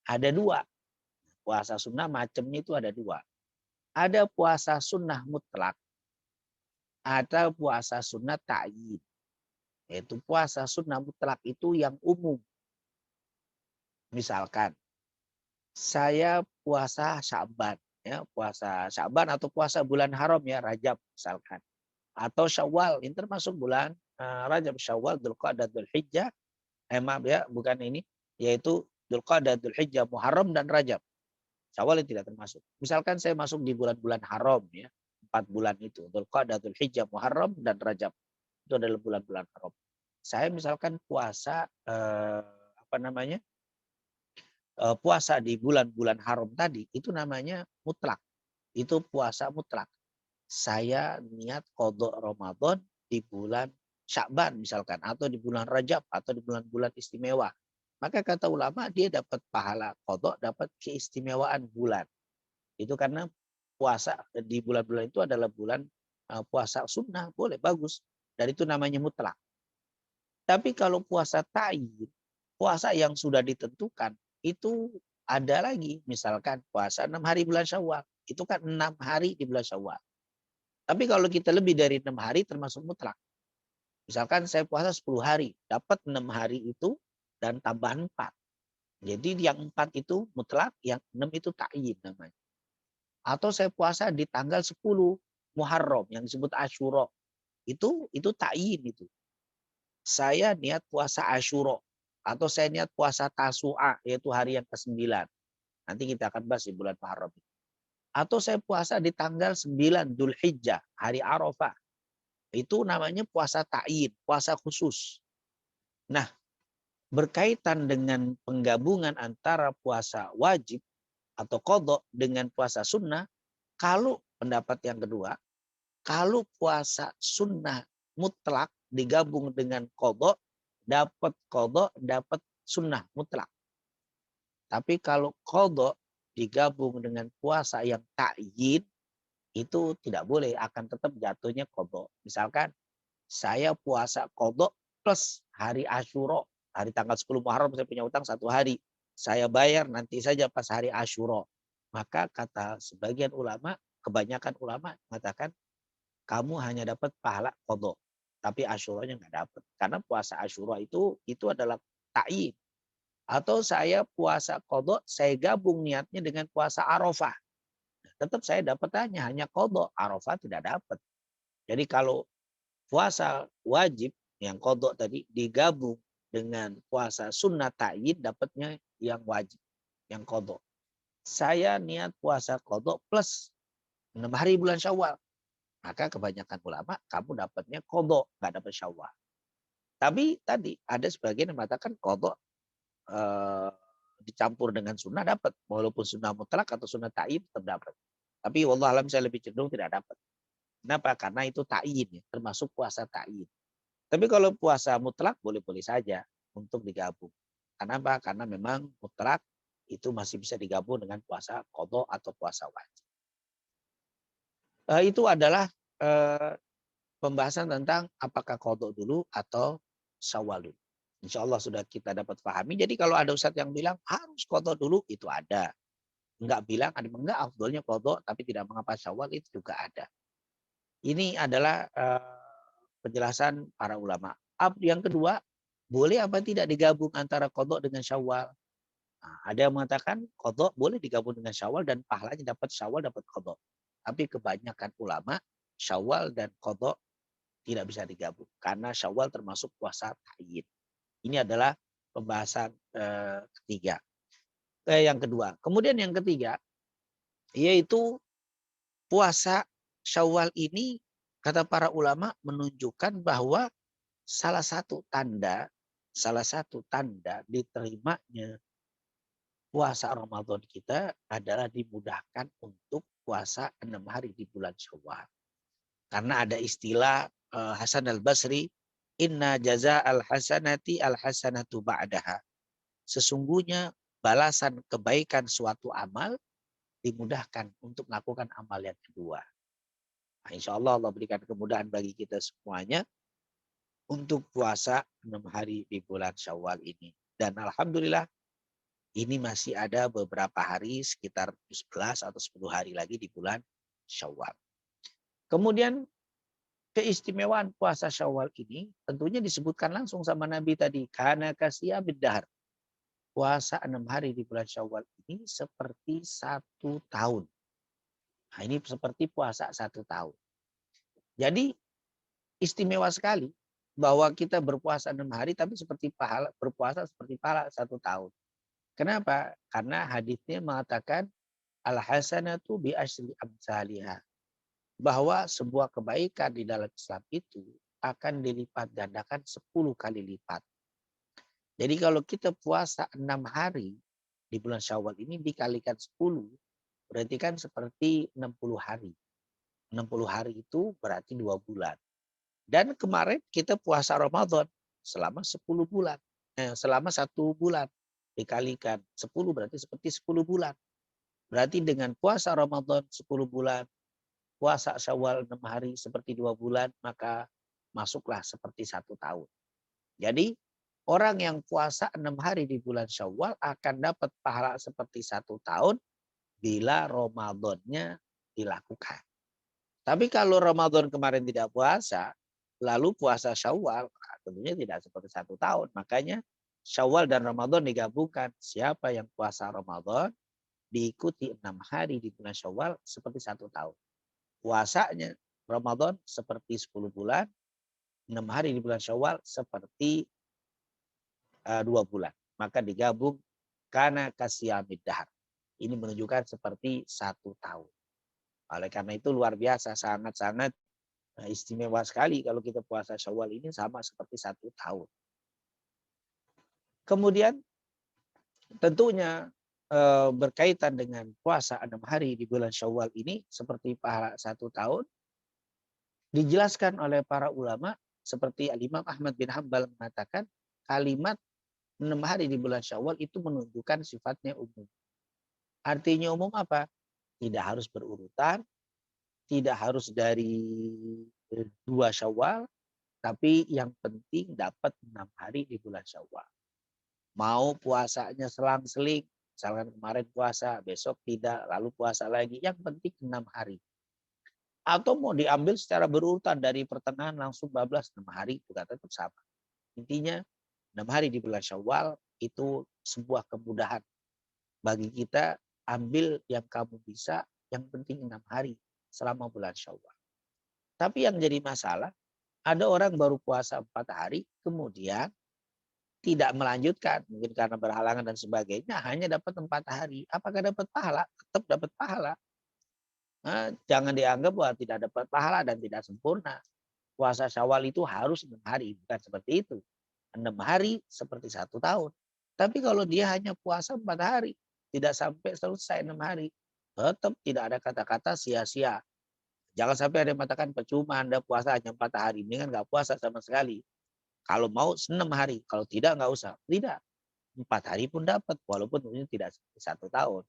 ada dua. Puasa sunnah macamnya itu ada dua. Ada puasa sunnah mutlak, ada puasa sunnah ta'yin. Yaitu puasa sunnah mutlak itu yang umum. Misalkan saya puasa Sya'ban, ya, puasa Sya'ban atau puasa bulan haram ya, Rajab misalkan. Atau Syawal, ini termasuk bulan Rajab, Syawal, Dzulqa'dah, Dzulhijjah. Maaf ya, bukan ini, yaitu Dzulqa'dah, Dzulhijjah, Muharram dan Rajab. Syawal itu tidak termasuk. Misalkan saya masuk di bulan-bulan haram ya, 4 bulan itu, Dzulqa'dah, Dzulhijjah, Muharram dan Rajab. Itu adalah bulan-bulan haram. Saya misalkan puasa apa namanya? Puasa di bulan-bulan haram tadi itu namanya mutlak. Itu puasa mutlak. Saya niat qadha Ramadan di bulan Sya'ban misalkan atau di bulan Rajab atau di bulan-bulan istimewa. Maka kata ulama dia dapat pahala qadha, dapat keistimewaan bulan. Itu karena puasa di bulan-bulan itu adalah bulan puasa sunnah, boleh bagus. Dan itu namanya mutlak. Tapi kalau puasa ta'yin, puasa yang sudah ditentukan, itu ada lagi. Misalkan puasa 6 hari bulan Syawal. Itu kan 6 hari di bulan Syawal. Tapi kalau kita lebih dari 6 hari termasuk mutlak. Misalkan saya puasa 10 hari. Dapat 6 hari itu dan tambahan 4. Jadi yang 4 itu mutlak, yang 6 itu ta'yin namanya. Atau saya puasa di tanggal 10 Muharram yang disebut Asyura. Itu ta'yin itu. Saya niat puasa Asyura atau saya niat puasa Tasu'a yaitu hari yang ke-9. Nanti kita akan bahas di bulan Muharram. Atau saya puasa di tanggal 9 Dzulhijjah, hari Arafah. Itu namanya puasa ta'yin, puasa khusus. Nah, berkaitan dengan penggabungan antara puasa wajib atau qadha dengan puasa sunnah, kalau pendapat yang kedua, kalau puasa sunnah mutlak digabung dengan qadha, dapat sunnah mutlak. Tapi kalau qadha digabung dengan puasa yang ta'yin, itu tidak boleh, akan tetap jatuhnya qadha. Misalkan saya puasa qadha plus hari Asyura, hari tanggal 10 Muharram saya punya utang 1 hari. Saya bayar nanti saja pas hari Asyura. Maka kata sebagian ulama, kebanyakan ulama mengatakan kamu hanya dapat pahala qadha, tapi Asyuranya nggak dapat. Karena puasa Asyura itu adalah ta'yin. Atau saya puasa qadha, saya gabung niatnya dengan puasa Arafah. Tetap saya dapat hanya qadha, Arafah tidak dapat. Jadi kalau puasa wajib yang qadha tadi digabung dengan puasa sunnah ta'yin dapatnya yang wajib, yang qadha. Saya niat puasa qadha plus 6 hari bulan Syawal. Maka kebanyakan ulama kamu dapatnya qadha, nggak dapat Syawal. Tapi tadi ada sebagian yang mengatakan qadha dicampur dengan sunnah dapat. Walaupun sunnah mutlak atau sunnah ta'yin tetap dapat. Tapi wallah alam saya lebih cenderung tidak dapat. Kenapa? Karena itu ta'yin ya, termasuk puasa ta'yin. Tapi kalau puasa mutlak boleh-boleh saja untuk digabung. Kenapa? Karena memang mutlak itu masih bisa digabung dengan puasa qadha atau puasa wajib. Itu adalah pembahasan tentang apakah qadha dulu atau Syawal dulu. Insya Allah sudah kita dapat pahami. Jadi kalau ada ustadz yang bilang harus qadha dulu, itu ada. Enggak bilang, ada enggak afdolnya qadha tapi tidak mengapa Syawal, itu juga ada. Ini adalah penjelasan para ulama. Yang kedua, boleh apa tidak digabung antara qadha dengan Syawal? Nah, ada yang mengatakan qadha boleh digabung dengan Syawal dan pahalanya dapat Syawal, dapat qadha. Tapi kebanyakan ulama Syawal dan qadha tidak bisa digabung karena Syawal termasuk puasa ta'yin. Ini adalah pembahasan ketiga. Yang kedua. Kemudian yang ketiga yaitu puasa Syawal ini kata para ulama menunjukkan bahwa salah satu tanda diterimanya puasa Ramadan kita adalah dimudahkan untuk puasa 6 hari di bulan Syawal. Karena ada istilah Hasan al-Basri, inna jaza al-hasanati al-hasanatu ba'daha. Sesungguhnya balasan kebaikan suatu amal dimudahkan untuk melakukan amal yang kedua. Nah, insya Allah Allah berikan kemudahan bagi kita semuanya untuk puasa 6 hari di bulan Syawal ini. Dan alhamdulillah ini masih ada beberapa hari, sekitar 11 atau 10 hari lagi di bulan Syawal. Kemudian keistimewaan puasa Syawal ini tentunya disebutkan langsung sama Nabi tadi. Kana kasiyamid dahar. Puasa 6 hari di bulan Syawal ini seperti 1 tahun. Nah, ini seperti puasa 1 tahun. Jadi istimewa sekali bahwa kita berpuasa 6 hari tapi seperti pahala berpuasa seperti pahala 1 tahun. Kenapa? Karena hadisnya mengatakan al-hasanatu bi asyri amsalihah. Bahwa sebuah kebaikan di dalam Islam itu akan dilipat gandakan 10 kali lipat. Jadi kalau kita puasa 6 hari di bulan Syawal ini dikalikan 10, berarti kan seperti 60 hari. 60 hari itu berarti 2 bulan. Dan kemarin kita puasa Ramadan selama 10 bulan. Selama 1 bulan dikalikan 10 berarti seperti 10 bulan. Berarti dengan puasa Ramadan 10 bulan, puasa Syawal 6 hari seperti 2 bulan, maka masuklah seperti 1 tahun. Jadi orang yang puasa 6 hari di bulan Syawal akan dapat pahala seperti 1 tahun bila Ramadannya dilakukan. Tapi kalau Ramadan kemarin tidak puasa, lalu puasa Syawal, tentunya tidak seperti 1 tahun. Makanya Syawal dan Ramadan digabungkan. Siapa yang puasa Ramadan diikuti 6 hari di bulan Syawal seperti 1 tahun. Puasanya Ramadan seperti 10 bulan, 6 hari di bulan Syawal seperti 2 bulan. Maka digabung karena kasiyamid dahar. Ini menunjukkan seperti 1 tahun. Oleh karena itu luar biasa, sangat-sangat istimewa sekali kalau kita puasa Syawal ini sama seperti 1 tahun. Kemudian tentunya berkaitan dengan puasa 6 hari di bulan Syawal ini seperti pahala 1 tahun. Dijelaskan oleh para ulama seperti Imam Ahmad bin Hambal mengatakan kalimat 6 hari di bulan Syawal itu menunjukkan sifatnya umum. Artinya umum apa? Tidak harus berurutan, tidak harus dari 2 Syawal, tapi yang penting dapat 6 hari di bulan Syawal. Mau puasanya selang-seling, misalkan kemarin puasa, besok tidak, lalu puasa lagi, yang penting 6 hari. Atau mau diambil secara berurutan dari pertengahan langsung bablas 6 hari juga tetap sama. Intinya 6 hari di bulan Syawal itu sebuah kemudahan bagi kita, ambil yang kamu bisa, yang penting 6 hari selama bulan Syawal. Tapi yang jadi masalah, ada orang baru puasa 4 hari, kemudian tidak melanjutkan, mungkin karena berhalangan dan sebagainya, hanya dapat 4 hari. Apakah dapat pahala? Tetap dapat pahala. Nah, jangan dianggap bahwa tidak dapat pahala dan tidak sempurna. Puasa Syawal itu harus 6 hari, bukan seperti itu. 6 hari seperti 1 tahun. Tapi kalau dia hanya puasa 4 hari, tidak sampai selesai 6 hari, tetap tidak ada kata-kata sia-sia. Jangan sampai ada yang mengatakan percuma Anda puasa hanya 4 hari, ini kan nggak puasa sama sekali. Kalau mau 6 hari, kalau tidak nggak usah. Tidak, 4 hari pun dapat, walaupun ini tidak seperti 1 tahun.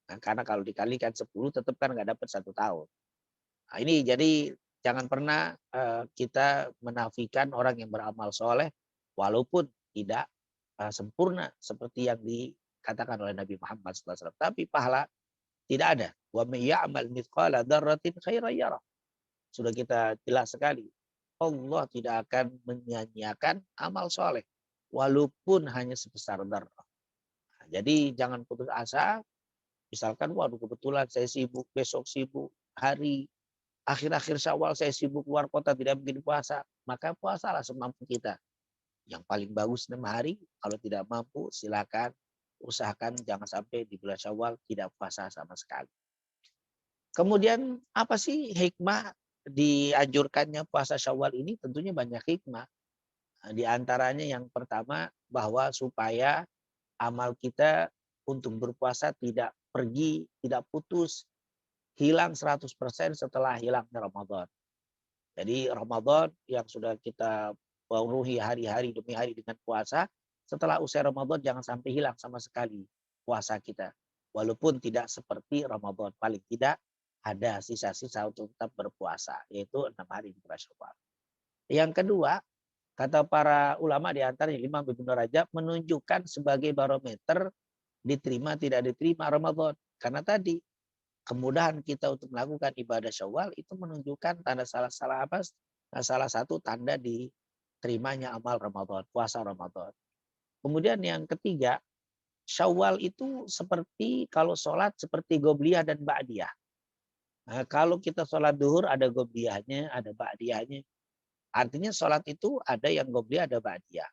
Nah, karena kalau dikalikan 10 tetap kan nggak dapat 1 tahun. Nah, ini jadi jangan pernah kita menafikan orang yang beramal soleh walaupun tidak sempurna seperti yang dikatakan oleh Nabi Muhammad SAW. Tapi pahala tidak ada. Wa may ya'mal mithqala dzarratin khairan yarah. Sudah kita jelas sekali. Allah tidak akan menyia-nyiakan amal soleh walaupun hanya sebesar dzarrah. Nah, jadi jangan putus asa. Misalkan, waduh kebetulan saya sibuk, besok sibuk, hari akhir-akhir Syawal saya sibuk keluar kota tidak mungkin puasa. Maka puasalah semampu kita. Yang paling bagus 6 hari, kalau tidak mampu silakan usahakan jangan sampai di bulan Syawal tidak puasa sama sekali. Kemudian apa sih hikmah dianjurkannya puasa Syawal ini? Tentunya banyak hikmah. Di antaranya yang pertama bahwa supaya amal kita untuk berpuasa tidak pergi, tidak putus, hilang 100% setelah hilangnya Ramadan. Jadi Ramadan yang sudah kita penuhi hari-hari demi hari dengan puasa, setelah usai Ramadan jangan sampai hilang sama sekali puasa kita. Walaupun tidak seperti Ramadan, paling tidak ada sisa-sisa untuk tetap berpuasa, yaitu 6 hari di bulan Syawal. Yang kedua, kata para ulama di antaranya Imam Ibnu Rajab menunjukkan sebagai barometer diterima tidak diterima Ramadan. Karena tadi kemudahan kita untuk melakukan ibadah Syawal itu menunjukkan tanda salah satu tanda diterimanya amal Ramadan, puasa Ramadan. Kemudian yang ketiga, Syawal itu seperti kalau sholat seperti gobliyah dan ba'diyah. Nah, kalau kita sholat duhur ada gobliyahnya, ada ba'diyahnya. Artinya sholat itu ada yang gobliyah, ada ba'diyah.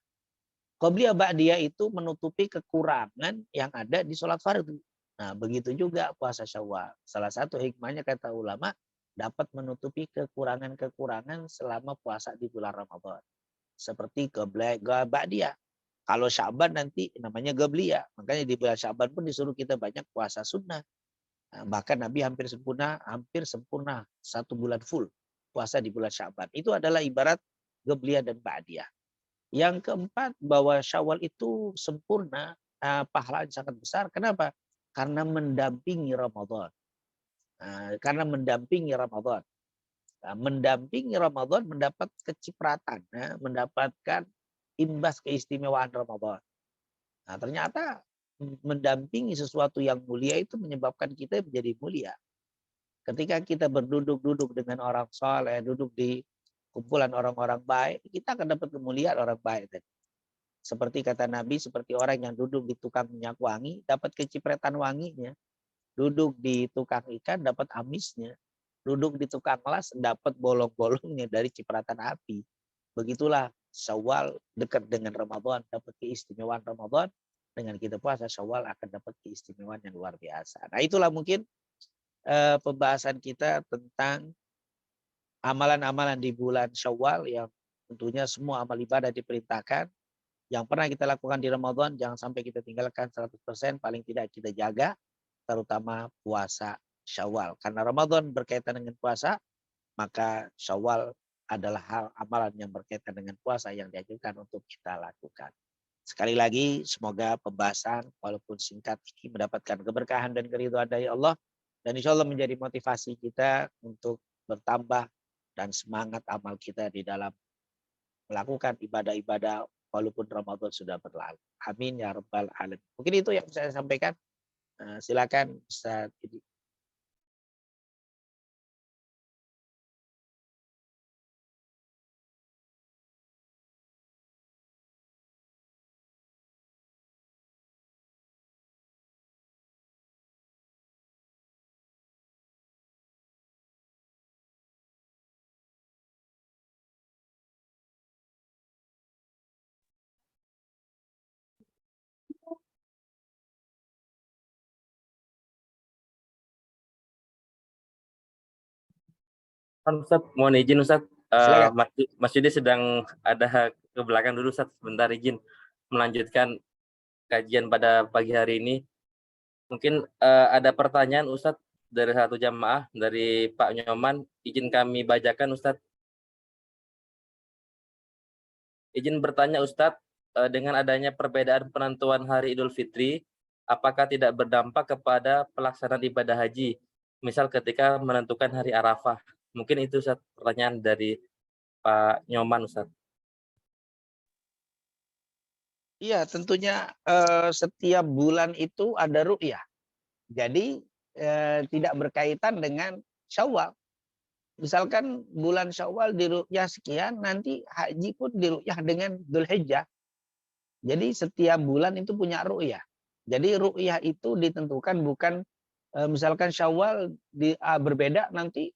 Qobliyah ba'diyah itu menutupi kekurangan yang ada di sholat fardu. Nah, begitu juga puasa Syawal. Salah satu hikmahnya kata ulama dapat menutupi kekurangan-kekurangan selama puasa di bulan Ramadan. Seperti qobliyah ba'diyah. Kalau Sya'ban nanti namanya qobliyah. Makanya di bulan Sya'ban pun disuruh kita banyak puasa sunnah. Nah, bahkan Nabi hampir sempurna 1 bulan full puasa di bulan Sya'ban. Itu adalah ibarat qobliyah dan ba'diyah. Yang keempat, bahwa Syawal itu sempurna, pahala sangat besar. Kenapa? Karena mendampingi Ramadan. Karena mendampingi Ramadan. Mendampingi Ramadan mendapat kecipratan, mendapatkan imbas keistimewaan Ramadan. Nah, ternyata mendampingi sesuatu yang mulia itu menyebabkan kita menjadi mulia. Ketika kita berduduk-duduk dengan orang soleh, duduk di kumpulan orang-orang baik, kita akan dapat kemuliaan orang baik. Seperti kata Nabi, seperti orang yang duduk di tukang minyak wangi, dapat kecipratan wanginya. Duduk di tukang ikan, dapat amisnya. Duduk di tukang las, dapat bolong-bolongnya dari cipratan api. Begitulah Syawal dekat dengan Ramadan, dapat keistimewaan Ramadan. Dengan kita puasa Syawal akan dapat keistimewaan yang luar biasa. Nah, itulah mungkin pembahasan kita tentang amalan-amalan di bulan Syawal yang tentunya semua amal ibadah diperintahkan. Yang pernah kita lakukan di Ramadan jangan sampai kita tinggalkan 100%, paling tidak kita jaga, terutama puasa Syawal. Karena Ramadan berkaitan dengan puasa, maka Syawal adalah hal amalan yang berkaitan dengan puasa yang dianjurkan untuk kita lakukan. Sekali lagi, semoga pembahasan walaupun singkat ini mendapatkan keberkahan dan keridhaan dari Allah, dan insya Allah menjadi motivasi kita untuk bertambah dan semangat amal kita di dalam melakukan ibadah-ibadah walaupun Ramadan sudah berlalu. Amin ya rabbal alamin. Mungkin itu yang saya sampaikan. Silakan Ustaz Idi. Ustaz, mohon izin Ustaz, Silakan. Mas Yudi sedang ada ke belakang dulu Ustaz, sebentar izin melanjutkan kajian pada pagi hari ini. Mungkin ada pertanyaan Ustaz dari satu jamaah, dari Pak Nyoman, izin kami bacakan Ustaz. Izin bertanya Ustaz, dengan adanya perbedaan penentuan hari Idul Fitri, apakah tidak berdampak kepada pelaksanaan ibadah haji? Misal ketika menentukan hari Arafah. Mungkin itu Ustaz pertanyaan dari Pak Nyoman Ustaz. Iya, tentunya setiap bulan itu ada ru'yah. Jadi tidak berkaitan dengan Syawal. Misalkan bulan Syawal di ru'yah sekian, nanti haji pun di ru'yah dengan Dzulhijjah. Jadi setiap bulan itu punya ru'yah. Jadi ru'yah itu ditentukan bukan misalkan Syawal berbeda, nanti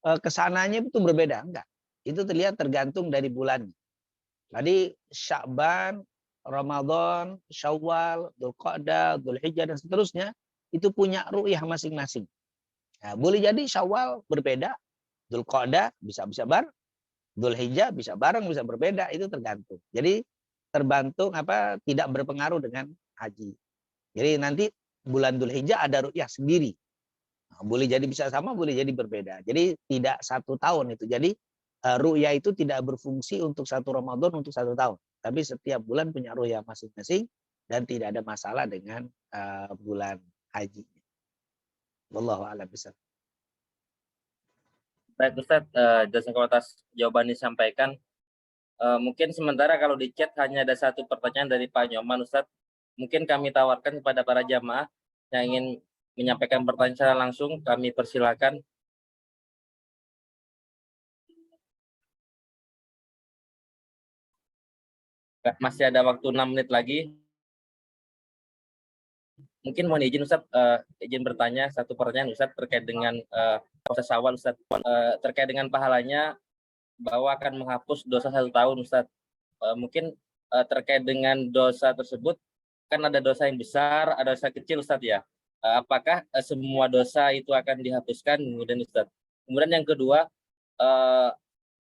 kesananya itu berbeda, enggak. Itu terlihat tergantung dari bulannya. Jadi Sya'ban, Ramadan, Syawal, Dzulqa'dah, Dzulhijjah dan seterusnya itu punya ru'yah masing-masing. Nah, boleh jadi Syawal berbeda, Dzulqa'dah bisa bar, Dzulhijjah bisa bareng, bisa berbeda, itu tergantung. Jadi tergantung tidak berpengaruh dengan haji. Jadi nanti bulan Dzulhijjah ada ru'yah sendiri. Nah, boleh jadi bisa sama, boleh jadi berbeda. Jadi tidak 1 tahun itu. Jadi ru'yah itu tidak berfungsi untuk 1 Ramadan untuk 1 tahun. Tapi setiap bulan punya ru'yah masing-masing dan tidak ada masalah dengan bulan haji. Wallahu a'lam bishawab. Baik Ustadz, jazakallahu atas jawaban disampaikan. Mungkin sementara kalau di chat hanya ada satu pertanyaan dari Pak Nyoman Ustadz. Mungkin kami tawarkan kepada para jamaah yang ingin menyampaikan pertanyaan secara langsung, kami persilakan. Masih ada waktu 6 menit lagi. Mungkin mohon izin Ustadz, izin bertanya satu pertanyaan Ustadz terkait dengan puasa Syawal Ustadz, terkait dengan pahalanya bahwa akan menghapus dosa 1 tahun Ustadz. Mungkin terkait dengan dosa tersebut kan ada dosa yang besar, ada dosa kecil Ustadz ya. Apakah semua dosa itu akan dihapuskan kemudian Ustadz? Kemudian yang kedua,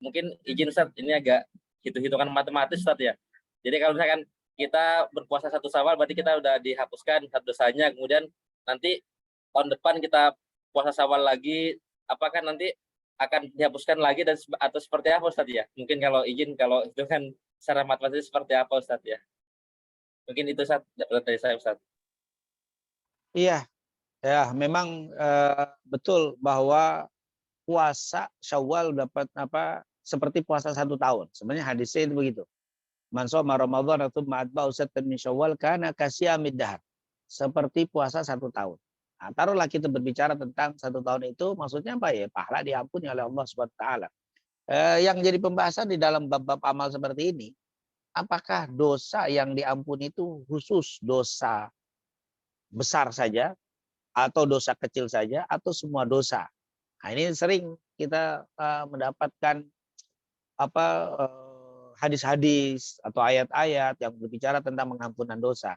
mungkin izin Ustadz, ini agak hitung-hitungan matematis Ustadz ya. Jadi kalau misalkan kita berpuasa 1 Syawal berarti kita udah dihapuskan satu dosanya, kemudian nanti tahun depan kita puasa Syawal lagi, apakah nanti akan dihapuskan lagi dan atau seperti apa Ustadz ya? Mungkin kalau izin, kalau itu kan secara matematis seperti apa Ustadz ya? Mungkin itu Ustadz dari saya Ustadz. Iya, ya memang betul bahwa puasa Syawal dapat seperti puasa 1 tahun. Sebenarnya hadisnya itu begitu. Man shoma Ramadan tsumma atba'ahu sittan min Syawal kana kasiyamid dahr. Seperti puasa 1 tahun. Nah, taruhlah kita berbicara tentang 1 tahun itu, maksudnya apa ya? Pahala diampuni oleh Allah Subhanahu wa taala. Yang jadi pembahasan di dalam bab-bab amal seperti ini, apakah dosa yang diampuni itu khusus dosa besar saja atau dosa kecil saja atau semua dosa? Nah, ini sering kita mendapatkan hadis-hadis atau ayat-ayat yang berbicara tentang pengampunan dosa.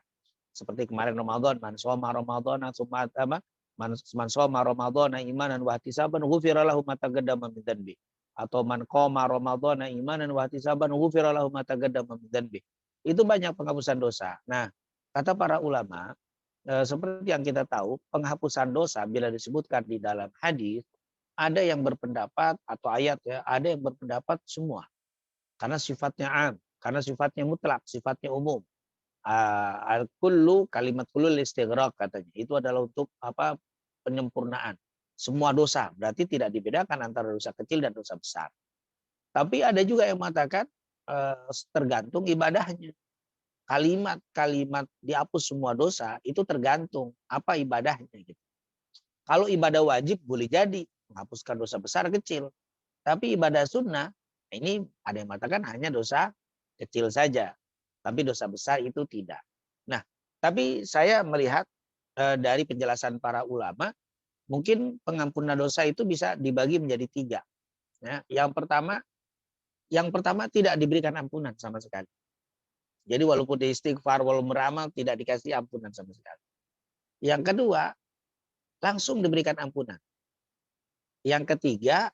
Seperti kemarin Ramadan, man shoma Ramadan tsumma man shoma Ramadan imanan wa ihtisaban ghufira lahu ma taqaddama min dzanbi. Atau man qoma Ramadan imanan wa ihtisaban ghufira lahu ma taqaddama min dzanbi. Itu banyak penghapusan dosa. Nah, kata para ulama, seperti yang kita tahu, penghapusan dosa bila disebutkan di dalam hadis, ada yang berpendapat atau ayat ya, ada yang berpendapat semua. Karena sifatnya am, karena sifatnya mutlak, sifatnya umum. Kalimat kullu istighraq katanya. Itu adalah untuk penyempurnaan. Semua dosa, berarti tidak dibedakan antara dosa kecil dan dosa besar. Tapi ada juga yang mengatakan tergantung ibadahnya. Kalimat-kalimat dihapus semua dosa itu tergantung apa ibadahnya gitu. Kalau ibadah wajib boleh jadi menghapuskan dosa besar kecil. Tapi ibadah sunnah ini ada yang mengatakan hanya dosa kecil saja. Tapi dosa besar itu tidak. Nah, tapi saya melihat dari penjelasan para ulama, mungkin pengampunan dosa itu bisa dibagi menjadi 3. Ya, yang pertama tidak diberikan ampunan sama sekali. Jadi walaupun di istighfar, walaupun beramal, tidak dikasih ampunan sama sekali. Yang kedua, langsung diberikan ampunan. Yang ketiga,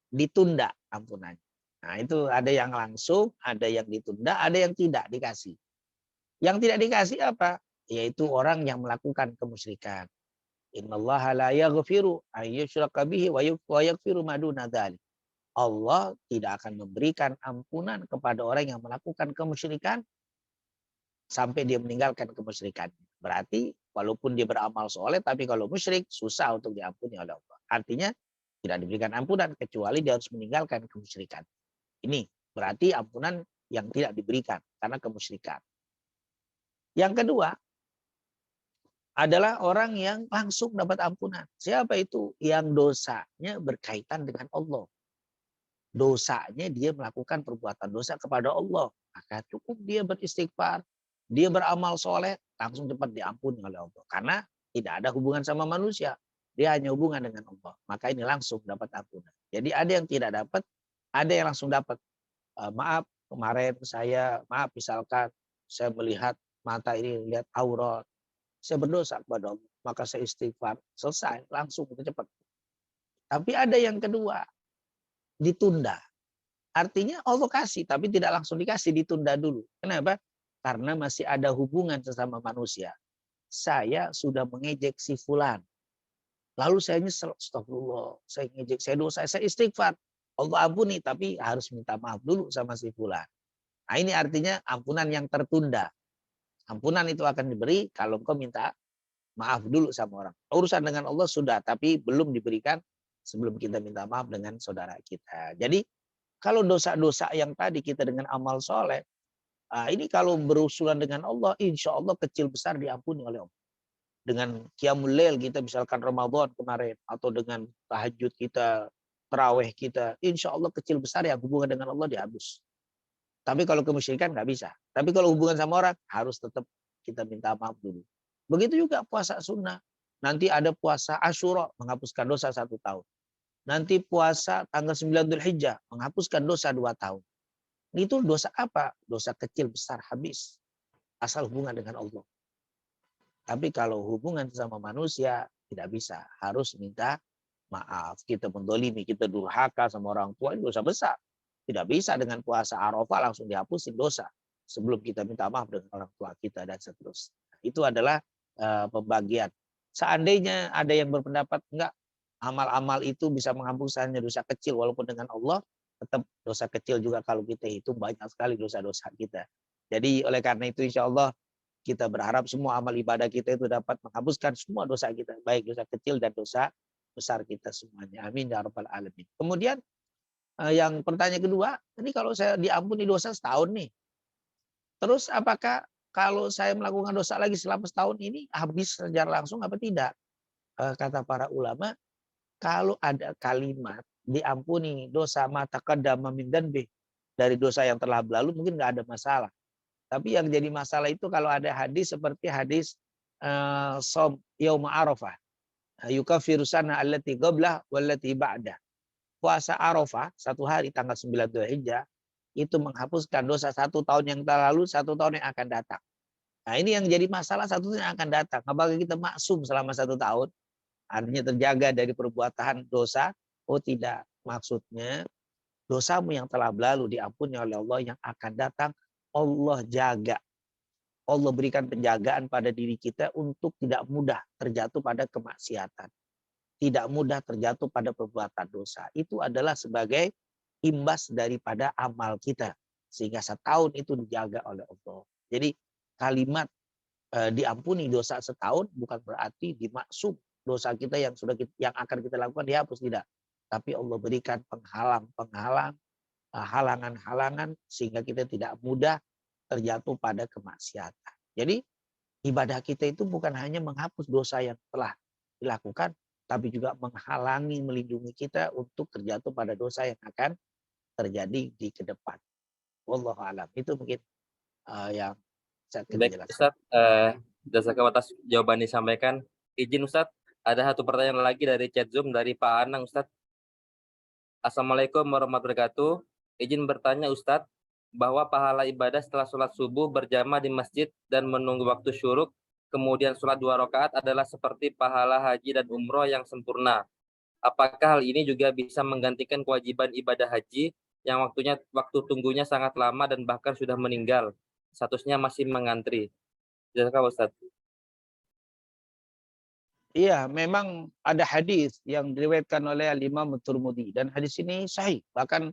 ditunda ampunannya. Nah, itu ada yang langsung, ada yang ditunda, ada yang tidak dikasih. Yang tidak dikasih apa? Yaitu orang yang melakukan kemusyrikan. Innallaha la yaghfiru an yushraka bihi wa yaghfiru ma duna dzalik. Allah tidak akan memberikan ampunan kepada orang yang melakukan kemusyrikan sampai dia meninggalkan kemusyrikan. Berarti walaupun dia beramal soleh, tapi kalau musyrik susah untuk diampuni oleh Allah. Artinya tidak diberikan ampunan kecuali dia harus meninggalkan kemusyrikan. Ini berarti ampunan yang tidak diberikan karena kemusyrikan. Yang kedua adalah orang yang langsung dapat ampunan. Siapa itu? Yang dosanya berkaitan dengan Allah. Dosanya dia melakukan perbuatan dosa kepada Allah. Maka cukup dia beristighfar, dia beramal soleh, langsung cepat diampuni oleh Allah. Karena tidak ada hubungan sama manusia. Dia hanya hubungan dengan Allah. Maka ini langsung dapat ampunan. Jadi ada yang tidak dapat, ada yang langsung dapat. Maaf, kemarin misalkan saya melihat mata ini, lihat aurat. Saya berdosa kepada Allah. Maka saya istighfar. Selesai, langsung cepat. Tapi ada yang kedua, ditunda. Artinya Allah kasih, tapi tidak langsung dikasih, ditunda dulu. Kenapa? Karena masih ada hubungan sesama manusia. Saya sudah mengejek si fulan. Lalu saya nyesel, astagfirullah, saya ngejek, saya dosa, saya istighfar. Allah ampuni, tapi harus minta maaf dulu sama si fulan. Nah ini artinya ampunan yang tertunda. Ampunan itu akan diberi kalau engkau minta maaf dulu sama orang. Urusan dengan Allah sudah, tapi belum diberikan sebelum kita minta maaf dengan saudara kita. Jadi kalau dosa-dosa yang tadi kita dengan amal soleh, ini kalau berusulan dengan Allah, insya Allah kecil besar diampuni oleh Allah. Dengan qiyamul lail kita misalkan Ramadan kemarin, atau dengan tahajud kita, tarawih kita, insya Allah kecil besar ya hubungan dengan Allah dihapus. Tapi kalau kemusyrikan nggak bisa. Tapi kalau hubungan sama orang harus tetap kita minta maaf dulu. Begitu juga puasa sunnah. Nanti ada puasa Asyura menghapuskan dosa 1 tahun. Nanti puasa tanggal 9 Dzulhijjah menghapuskan dosa 2 tahun. Itu dosa apa? Dosa kecil besar habis. Asal hubungan dengan Allah. Tapi kalau hubungan sama manusia tidak bisa. Harus minta maaf. Kita mendolimi, kita durhaka sama orang tua, itu dosa besar. Tidak bisa dengan puasa Arafah langsung dihapusin dosa. Sebelum kita minta maaf dengan orang tua kita dan seterusnya. Itu adalah pembagian. Seandainya ada yang berpendapat enggak, amal-amal itu bisa menghapuskan dosa kecil walaupun dengan Allah, tetap dosa kecil juga kalau kita hitung banyak sekali dosa-dosa kita. Jadi oleh karena itu insya Allah kita berharap semua amal ibadah kita itu dapat menghapuskan semua dosa kita. Baik dosa kecil dan dosa besar kita semuanya. Amin ya rabbal alamin. Kemudian yang pertanyaan kedua, ini kalau saya diampuni dosa setahun nih. Terus apakah kalau saya melakukan dosa lagi selama setahun ini habis secara langsung apa tidak? Kata para ulama, kalau ada kalimat diampuni dosa mata qaddama min dzanbi, dari dosa yang telah berlalu mungkin nggak ada masalah. Tapi yang jadi masalah itu kalau ada hadis seperti hadis shaum yaum Arafah. Yukaffiru sana allati qablah wallati ba'dah. Puasa Arafah 1 hari tanggal 9 Dzulhijjah itu menghapuskan dosa 1 tahun yang lalu, 1 tahun yang akan datang. Nah ini yang jadi masalah 1 tahun yang akan datang. Apakah kita maksum selama 1 tahun? Artinya terjaga dari perbuatan dosa? Oh tidak. Maksudnya dosamu yang telah berlalu diampuni oleh Allah, yang akan datang Allah jaga. Allah berikan penjagaan pada diri kita untuk tidak mudah terjatuh pada kemaksiatan. Tidak mudah terjatuh pada perbuatan dosa. Itu adalah sebagai imbas daripada amal kita. Sehingga setahun itu dijaga oleh Allah. Jadi kalimat diampuni dosa setahun bukan berarti dimaksud dosa kita yang akan kita lakukan dihapus, tidak. Tapi Allah berikan penghalang-penghalang, halangan-halangan sehingga kita tidak mudah terjatuh pada kemaksiatan. Jadi ibadah kita itu bukan hanya menghapus dosa yang telah dilakukan, tapi juga menghalangi, melindungi kita untuk terjatuh pada dosa yang akan terjadi di ke depan. Wallahu a'lam. Itu mungkin yang saya akan Baik, jelaskan. Ustaz, jazakallahu atas jawaban disampaikan. Izin Ustaz, ada satu pertanyaan lagi dari chat Zoom dari Pak Anang, Ustaz. Assalamualaikum warahmatullahi wabarakatuh. Izin bertanya Ustadz, bahwa pahala ibadah setelah sholat subuh berjamaah di masjid dan menunggu waktu syuruk, kemudian sholat 2 rakaat adalah seperti pahala haji dan umroh yang sempurna. Apakah hal ini juga bisa menggantikan kewajiban ibadah haji yang waktu tunggunya sangat lama dan bahkan sudah meninggal, statusnya masih mengantri? Jazakallahu Ustadz. Iya, memang ada hadis yang diriwayatkan oleh Imam Tirmidzi dan hadis ini sahih. Bahkan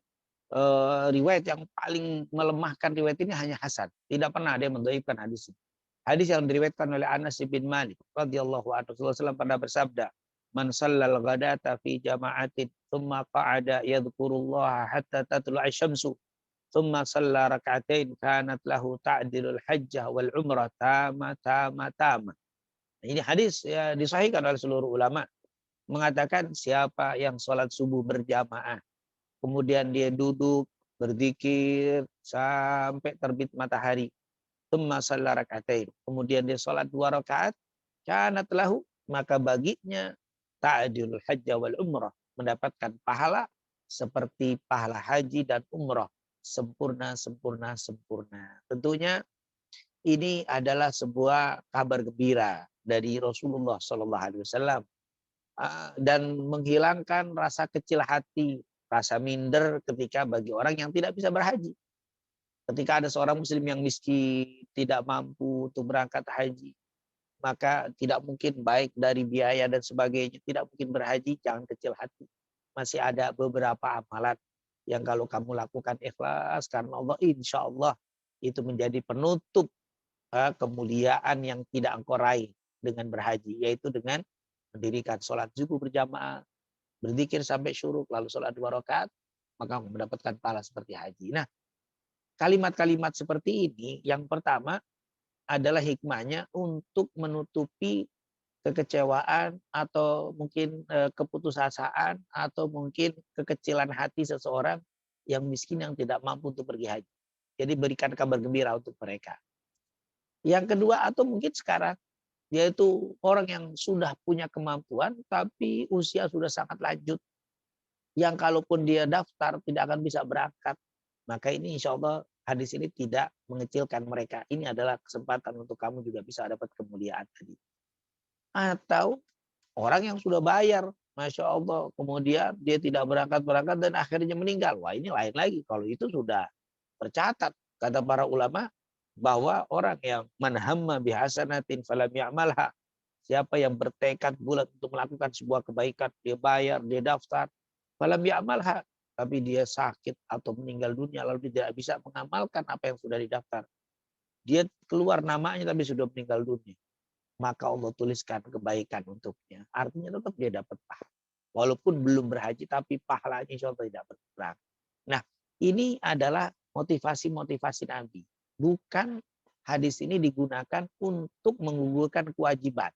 riwayat yang paling melemahkan riwayat ini hanya Hasan. Tidak pernah ada yang mendhaifkan hadis ini. Hadis yang diriwayatkan oleh Anas bin Malik radhiyallahu anhu, Rasulullah SAW pernah bersabda, "Man shallal ghadata fi jama'atin, thumma qa'ada yadhkurullaha hatta tatlu'a syamsu, thumma shalla rak'atain kanat lahu ta'dilul hajjah wal umrah tama." Ini hadis ya, disahihkan oleh seluruh ulama, mengatakan siapa yang sholat subuh berjamaah, kemudian dia duduk berzikir sampai terbit matahari, tsumma shalla rak'atain, kemudian dia sholat 2 rakaat, kanat lahu, maka baginya ta'dilul hajjah wal umrah, mendapatkan pahala seperti pahala haji dan umrah, sempurna. Tentunya ini adalah sebuah kabar gembira dari Rasulullah SAW dan menghilangkan rasa kecil hati rasa minder ketika bagi orang yang tidak bisa berhaji. Ketika ada seorang muslim yang miskin, tidak mampu untuk berangkat haji, maka tidak mungkin baik dari biaya dan sebagainya, tidak mungkin berhaji, jangan kecil hati. Masih ada beberapa amalan yang kalau kamu lakukan ikhlas karena Allah, insya Allah itu menjadi penutup kemuliaan yang tidak engkau raih dengan berhaji, yaitu dengan mendirikan sholat subuh berjamaah, berzikir sampai syuruk, lalu sholat 2 rakaat, maka mendapatkan pahala seperti haji. Nah, kalimat-kalimat seperti ini, yang pertama adalah hikmahnya untuk menutupi kekecewaan atau mungkin keputusasaan atau mungkin kekecilan hati seseorang yang miskin yang tidak mampu untuk pergi haji. Jadi berikan kabar gembira untuk mereka. Yang kedua atau mungkin sekarang, yaitu orang yang sudah punya kemampuan tapi usia sudah sangat lanjut. Yang kalaupun dia daftar tidak akan bisa berangkat. Maka ini insya Allah hadis ini tidak mengecilkan mereka. Ini adalah kesempatan untuk kamu juga bisa dapat kemuliaan tadi. Atau orang yang sudah bayar, Masya Allah, kemudian dia tidak berangkat-berangkat dan akhirnya meninggal. Wah, ini lain lagi. Kalau itu sudah tercatat. Kata para ulama bahwa orang yang manhamma bihasanatin falam ya'malha. Siapa yang bertekad bulat untuk melakukan sebuah kebaikan, dia bayar, dia daftar, falam ya'malha, tapi dia sakit atau meninggal dunia lalu dia tidak bisa mengamalkan apa yang sudah didaftar. Dia keluar namanya tapi sudah meninggal dunia. Maka Allah tuliskan kebaikan untuknya. Artinya tetap dia dapat pahala. Walaupun belum berhaji, tapi pahalanya insya Allah tidak berkurang. Nah, ini adalah motivasi-motivasi Nabi. Bukan hadis ini digunakan untuk menggugurkan kewajiban.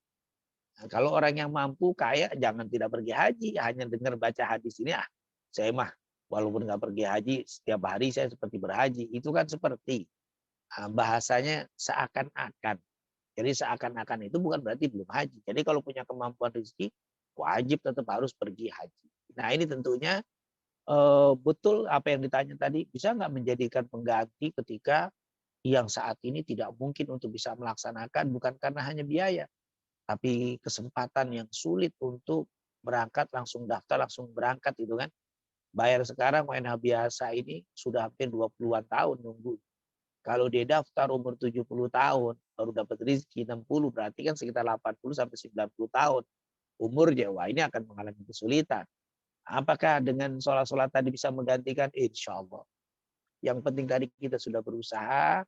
Nah, kalau orang yang mampu, kaya, jangan tidak pergi haji. Hanya dengar baca hadis ini, saya mah walaupun nggak pergi haji, setiap hari saya seperti berhaji. Itu kan seperti bahasanya seakan-akan. Jadi seakan-akan itu bukan berarti belum haji. Jadi kalau punya kemampuan rezeki, wajib tetap harus pergi haji. Nah ini tentunya betul apa yang ditanya tadi, bisa nggak menjadikan pengganti ketika yang saat ini tidak mungkin untuk bisa melaksanakan, bukan karena hanya biaya, tapi kesempatan yang sulit untuk berangkat, langsung daftar, langsung berangkat itu kan. Bayar sekarang WNH biasa ini sudah hampir 20-an tahun nunggu. Kalau dia daftar umur 70 tahun, baru dapat rezeki 60, berarti kan sekitar 80 sampai 90 tahun umurnya. Wah, ini akan mengalami kesulitan. Apakah dengan sholat-sholat tadi bisa menggantikan? Insya Allah. Yang penting tadi kita sudah berusaha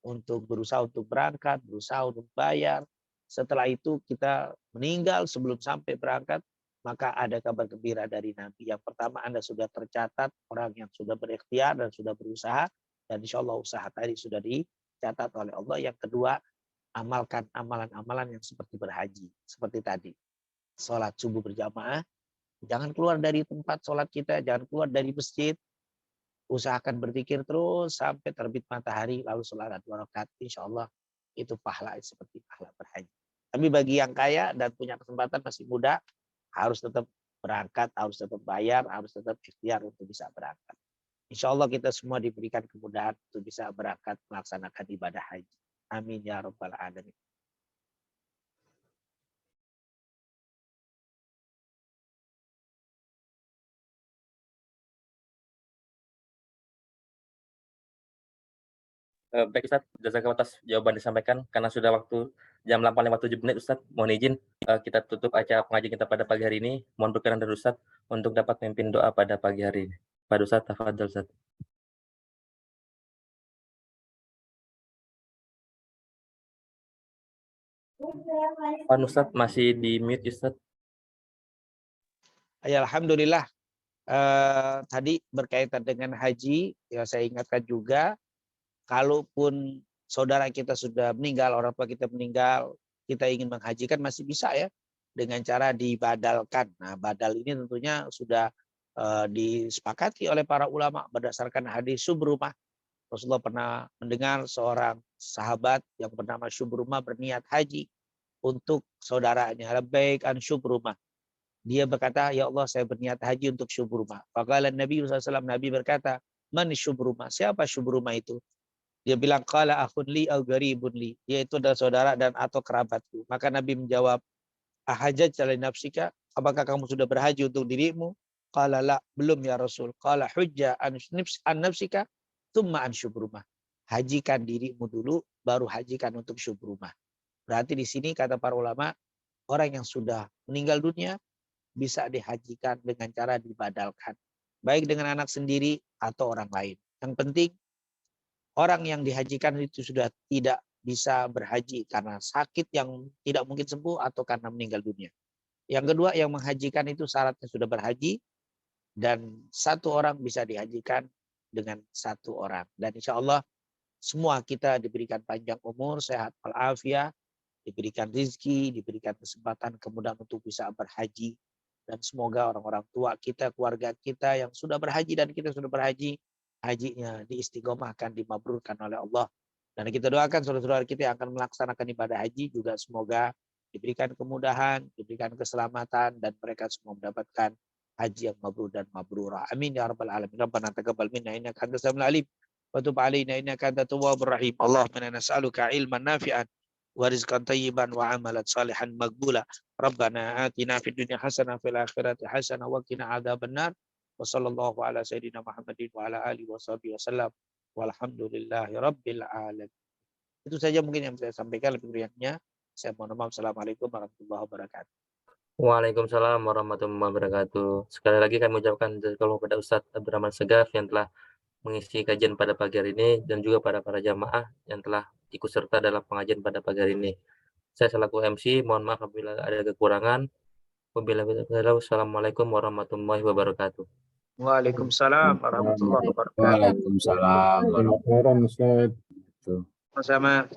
untuk berangkat, berusaha untuk bayar. Setelah itu kita meninggal sebelum sampai berangkat, maka ada kabar gembira dari Nabi. Yang pertama, Anda sudah tercatat orang yang sudah berikhtiar dan sudah berusaha. Dan insya Allah usaha tadi sudah dicatat oleh Allah. Yang kedua, amalkan amalan-amalan yang seperti berhaji. Seperti tadi, sholat subuh berjamaah. Jangan keluar dari tempat sholat kita, jangan keluar dari masjid. Usahakan berzikir terus sampai terbit matahari, lalu sholat 2 rakaat. Insya Allah itu pahala seperti pahala berhaji. Tapi bagi yang kaya dan punya kesempatan masih muda, harus tetap berangkat, harus tetap bayar, harus tetap ikhtiar untuk bisa berangkat. Insya Allah kita semua diberikan kemudahan untuk bisa berangkat melaksanakan ibadah haji. Amin ya rabbal alamin. Baik Ustaz, jazakallah atas jawaban disampaikan. Karena sudah waktu jam 8.57 Ustaz, mohon izin kita tutup acara pengajian kita pada pagi hari ini. Mohon berkenan dari Ustaz untuk dapat memimpin doa pada pagi hari ini. Pada Ustaz, tafadhol Ustaz. Pak Ustaz masih di mute Ustaz. Ya, alhamdulillah. Tadi berkaitan dengan haji, ya saya ingatkan juga, kalaupun saudara kita sudah meninggal, orang tua kita meninggal, kita ingin menghajikan masih bisa ya, dengan cara dibadalkan. Nah, badal ini tentunya sudah disepakati oleh para ulama berdasarkan hadis Syubrumah. Rasulullah pernah mendengar seorang sahabat yang bernama Syubrumah berniat haji untuk saudaranya. Labbaik an Syubrumah. Dia berkata, ya Allah saya berniat haji untuk Syubrumah. Faqala Nabi SAW, Nabi berkata, man Syubrumah? Siapa Syubrumah itu? Dia bilang, qala akhun li au garibun li. Dia itu adalah saudara dan atau kerabatku. Maka Nabi menjawab, ahajat ala nafsika? Apakah kamu sudah berhaji untuk dirimu? Qala la, belum ya Rasul. Qala hujja an nafsika thumma an syubrumah. Hajikan dirimu dulu, baru hajikan untuk syubrumah. Berarti di sini kata para ulama, orang yang sudah meninggal dunia bisa dihajikan dengan cara dibadalkan. Baik dengan anak sendiri atau orang lain. Yang penting orang yang dihajikan itu sudah tidak bisa berhaji karena sakit yang tidak mungkin sembuh atau karena meninggal dunia. Yang kedua, yang menghajikan itu syaratnya sudah berhaji dan satu orang bisa dihajikan dengan satu orang. Dan insya Allah semua kita diberikan panjang umur, sehat walafiat, diberikan rezeki, diberikan kesempatan, kemudahan untuk bisa berhaji. Dan semoga orang-orang tua kita, keluarga kita yang sudah berhaji dan kita sudah berhaji, hajinya diistiqomahkan, dimabrurkan oleh Allah. Dan kita doakan saudara-saudara kita yang akan melaksanakan ibadah haji juga semoga diberikan kemudahan, diberikan keselamatan, dan mereka semua mendapatkan haji yang mabrur dan mabrurah. Amin ya rabbal alamin. Rabbana taqabbal minna innaka antas samiul alim wa tub alaina innaka antat tawwabur rahim. Allahumma inna nas'aluka ilman nafi'an wa rizqan thayyiban wa amalan salihan maghbula. Rabbana atina fid dunya hasanah fil akhirati hasanah wa qina adzabannar. Wa sallallahu ala sayyidina Muhammadin wa ala alihi washabihi wasallam. Walhamdulillahi rabbil alamin. Itu saja mungkin yang saya sampaikan, lebih kurangnya saya mohon maaf. Assalamualaikum warahmatullahi wabarakatuh. Waalaikumsalam warahmatullahi wabarakatuh. Sekali lagi kami ucapkan jazakallahu kepada Ustadz Abdurrahman Segaf yang telah mengisi kajian pada pagi hari ini dan juga pada para jamaah yang telah ikut serta dalam pengajian pada pagi hari ini. Saya selaku MC, mohon maaf apabila ada kekurangan. Wassalamualaikum warahmatullahi wabarakatuh. Waalaikumsalam warahmatullahi wabarakatuh. Waalaikumsalam warahmatullahi wabarakatuh. Sama-sama.